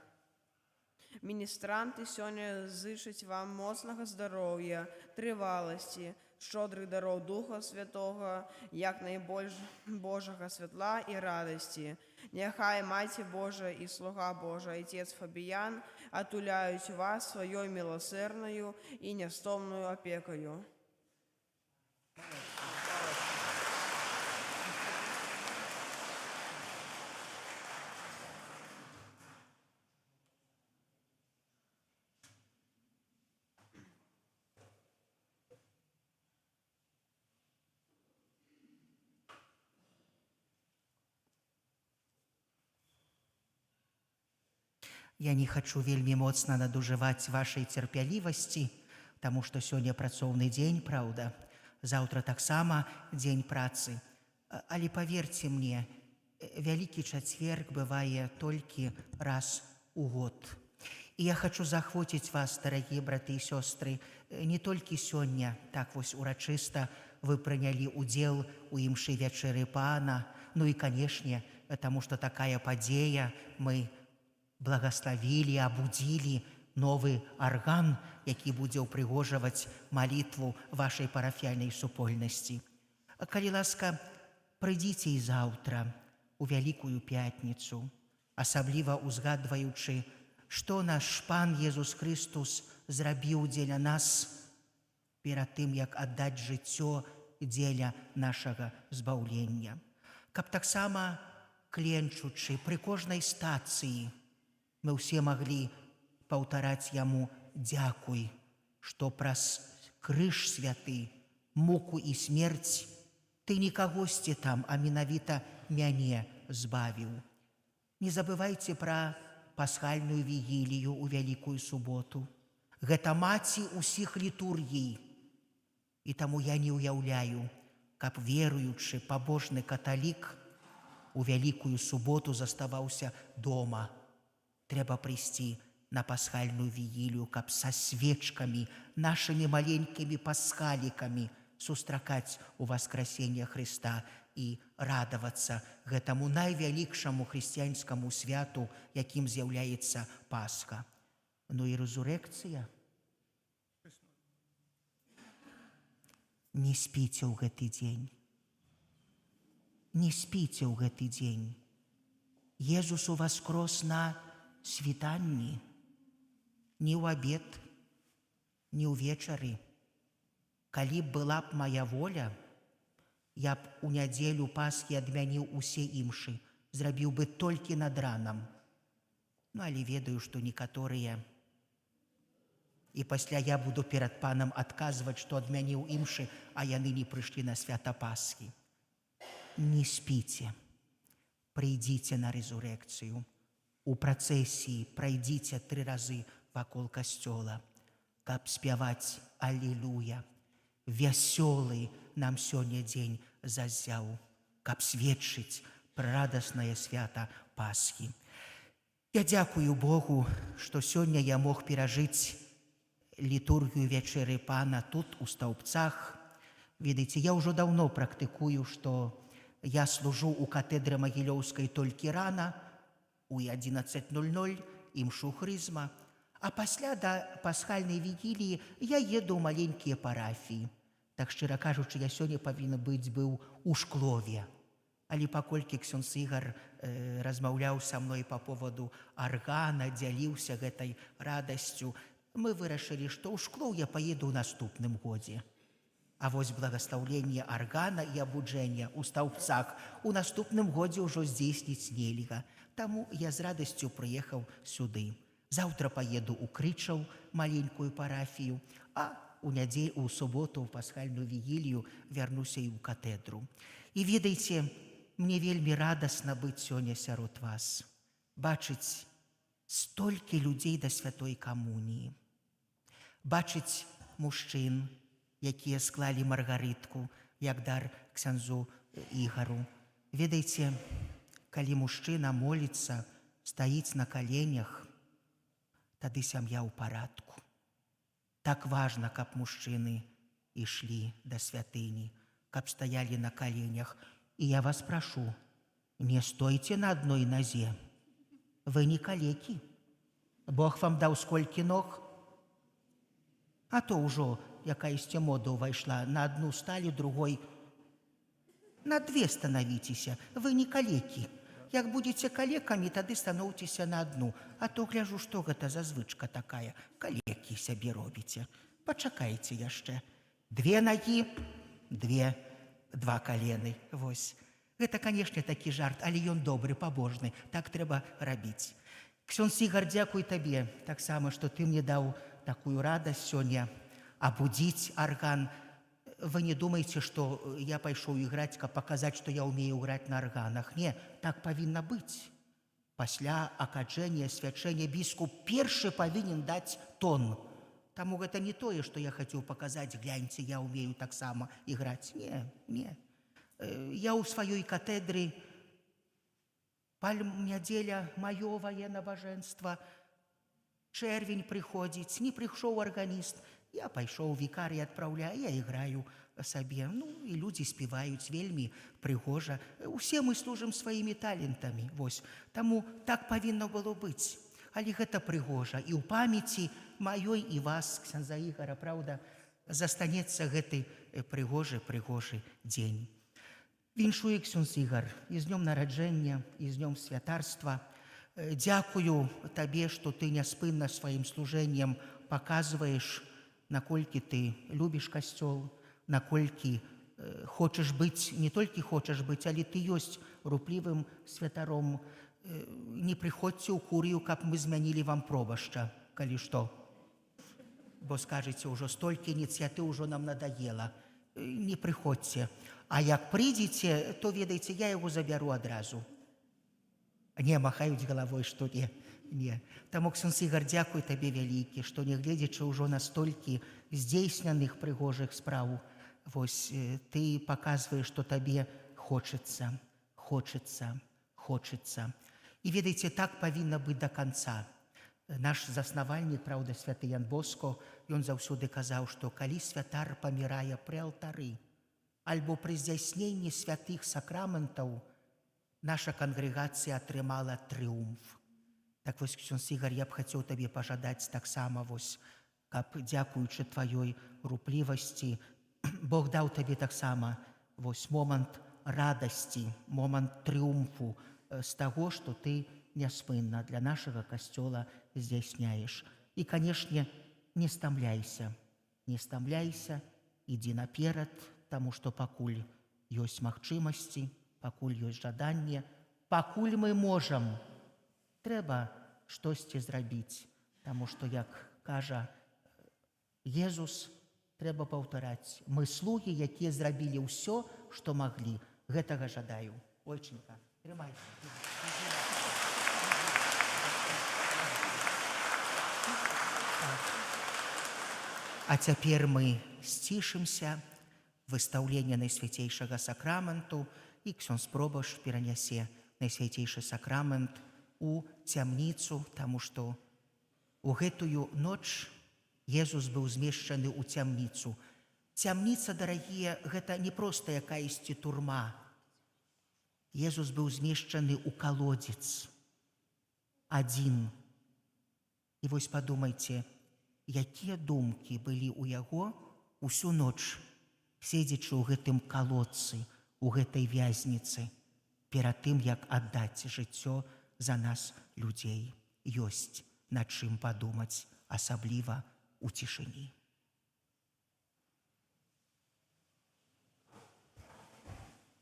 міністранты сёння зычаць вам моцнага здароўя, трываласці, шчодрых дароў Духа Святога, як найбольш Божага святла і радасці. Няхай Маці Божа і Слуга Божа, Отец Фабіян, атуляюць вас сваёй міласэрнаю і нястомнаю апекаю. Я не хочу вельмі моцна надужываць вашай цярпялівасці, таму што сёння працоўны дзень, праўда, заўтра таксама дзень працы. Але паверце мне, вялікі чацверг бывае толькі раз у год. І я хочу захвоціць вас, дарагія браты і сёстры, не толькі сёння, так вось урачыста вы прынялі ўдзел у імшы вячэры Пана, ну і, канешне, таму што такая падзея, мы благаславілі, абудзілі новы арган, які будзе ўпрыгожваць малітву вашай парафіяльнай супольнасці. Калі ласка, прыйдзіце і заўтра, у Вялікую Пятніцу, асабліва ўзгадваючы, што наш Пан Езус Христус зрабіў дзеля нас перад тым, як аддаць жыццё дзеля нашага збаўлення. Каб таксама, кленчучы пры кожнай стацыі, мы ўсе маглі паўтараць яму дзякуй, што праз крыж святы, муку і смерць ты не кагосьці там, а менавіта мяне збавіў. Не забывайце пра пасхальную вігілію ў Вялікую суботу. Гэта маці ўсіх літургій. І таму я не ўяўляю, каб веруючы пабожны каталік у Вялікую суботу заставаўся дома. Трэба прыйсці на пасхальную вігілію, каб са свечкамі, нашымі маленькімі пасхалікамі сустракаць уваскрасенне Хрыста і радавацца гэтаму найвялікшаму хрысціянскаму святу, якім з'яўляецца Пасха. Ну і рэзурэкцыя. Не спіце ў гэты дзень. Не спіце ў гэты дзень. Езус уваскрос на світанні, не ў абед, не ўвечары. Калі б была б моя воля, я б у нядзелю Пасхі адмяніў усе імшы, зрабіў бы толькі над ранам. Ну, але ведаю, што некаторыя. І пасля я буду перад Панам адказваць, што адмяніў імшы, а яны не прыйшлі на свята Пасхі. Не спіце, прыйдзіце на рэзурэкцыю. у працэсіі прайдзіце 3 разы вакол касцёла, каб спяваць «Алілуя». Вясёлы нам сёння дзень зазяў, каб сведчыць пра радаснае свята Пасхі. Я дзякую Богу, што сёння я мог перажыць літургію вячэры Пана тут, у Стаўбцах. Ведаеце, я ўжо даўно практыкую, што я служу ў катедры Магілёўскай толькі рана, у 11:00 імшу хрызма, а пасля да пасхальнай вігіліі я еду ў маленькія парафіі. Так, шчыра кажучы, я сёння павінен быў у Шклове. Але паколькі ксёндз Ігар размаўляў са мной па поводу аргана, дзяліўся гэтай радасцю, мы вырашылі, што ў Шклоў я паеду ў наступным годзе. А вось благаслаўленне аргана і абуджэння ў Стаўбцах у наступным годзе ўжо здзейсніць нельга. Таму я з радасцю прыехаў сюды. Заўтра паеду ў Крычаў, маленькую парафію, а у суботу, ў пасхальную вігілію, вярнуся і ў катедру. І ведаеце, мне вельмі радасна быць сёння сярод вас, бачыць столькі людзей да святой камуніі, бачыць мужчын, якія склалі маргарытку, як дар ксяндзу Ігару. Ведаеце, калі мужчына моліцца, стаіць на каленях, тады сям'я ў парадку. Так важна, каб мужчыны ішлі да святыні, каб стаялі на каленях. І я вас прашу, не стойце на адной назе. Вы не калекі. Бог вам даў сколькі ног? А то ўжо якаясьці мода ўвайшла. На адну сталі, другой на 2 станавіцеся. Вы не калекі. Як будзеце калекамі, тады становцеся на адну. А то гляжу, што гэта за звычка такая. Калекі сябе робіце. Пачакайце яшчэ. 2 нагі, 2 калены. Вось. Гэта, канешне, такі жарт, але ён добры, пабожны. Так трэба рабіць. Ксёндз Ігар, дзякуй табе таксама, што ты мне даў такую радасць сёння абудзіць арган. Вы не думаеце, што я пайшоў іграць, каб паказаць, што я ўмею граць на арганах. Не, так павінна быць. Пасля акаджэння, свячэння біскуп першы павінен даць тон. Таму гэта не тое, што я хацеў паказаць, гляньце, я ўмею таксама іграць. Не, не. Я ў сваёй катедры, пальм-нядзеля, маёвае набажэнства, чэрвень прыходзіць, не прыйшоў арганіст, я пайшоў, вікарый адпраўляю, я іграю сабе. Ну, і людзі спеваюць вельмі прыгожа. Усе мы служым сваімі талентамі. Вось. Таму так павінна было быць. Але гэта прыгожа. І ў памяці маёй і вас, ксяндза Ігара, праўда, застанецца гэты прыгожы дзень. Віншую, ксёндз Ігар, і з днём нараджэння, і з днём святарства. Дзякую табе, што ты няспынна сваім служэннем паказваеш, наколькі ты любіш касцёл, наколькі хочаш быць, не толькі хочаш быць, але ты ёсць руплівым святаром. Не прыходзьце ў курыю, каб мы змянілі вам пробашча, калі што. Бо скажаце, ўжо столькі ініцыятыў ўжо нам надаела. Не прыходзьце. А як прыйдзеце, то, ведаеце, я яго забяру адразу. Не, махаюць галавой, што не. Не. Таму, ксёндз Ігар, дзякуй табе вялікі, што, нягледзячы ўжо на столькі здзейсненых прыгожых спраў, вось ты паказваеш, што табе хочацца. І, ведаеце, так павінна быць да канца. Наш заснавальнік, праўда, святы Ян Боско, ён заўсёды казаў, што калі святар памірае пры алтары альбо пры здзяйсненні святых сакраментаў, наша кангрэгацыя атрымала трыумф. Так вось, ксёндз Ігар, я б хацеў табе пажадаць таксама, вось, каб, дзякуючы тваёй руплівасці, Бог даў табе таксама вось момант радасці, момант трыумфу з таго, што ты няспынна для нашага касцёла здзяйсняеш. І, канешне, не стамляйся, ідзі наперад, таму што пакуль ёсць магчымасці, пакуль ёсць жаданне, пакуль мы можам, трэба штосьці зрабіць, таму што, як кажа Езус, трэба паўтараць. Мы слугі, якія зрабілі ўсё, што маглі. Гэтага жадаю. Ойчынка, трымайся. А цяпер мы сцішымся, выстаўленне Найсвяцейшага сакраменту, і ксёндз пробашч перанясе Найсвяцейшы сакрамент у цямніцу, таму што у гэтую ноч Езус быў змешчаны ў цямніцу. Цямніца, дарагія, гэта не проста якаясьці турма. Езус быў змешчаны ў калодзец. Адзін. І вось падумайце, якія думкі былі ў яго усю ноч, седзячы ў гэтым калодцы, у гэтай вязніцы, перад тым, як аддаць жыццё за нас, людзей. Ёсць над чым падумаць, асабліва у цішыні.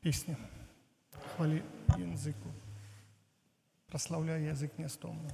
Песня. Хвали языку. Прославляй язык нестомно.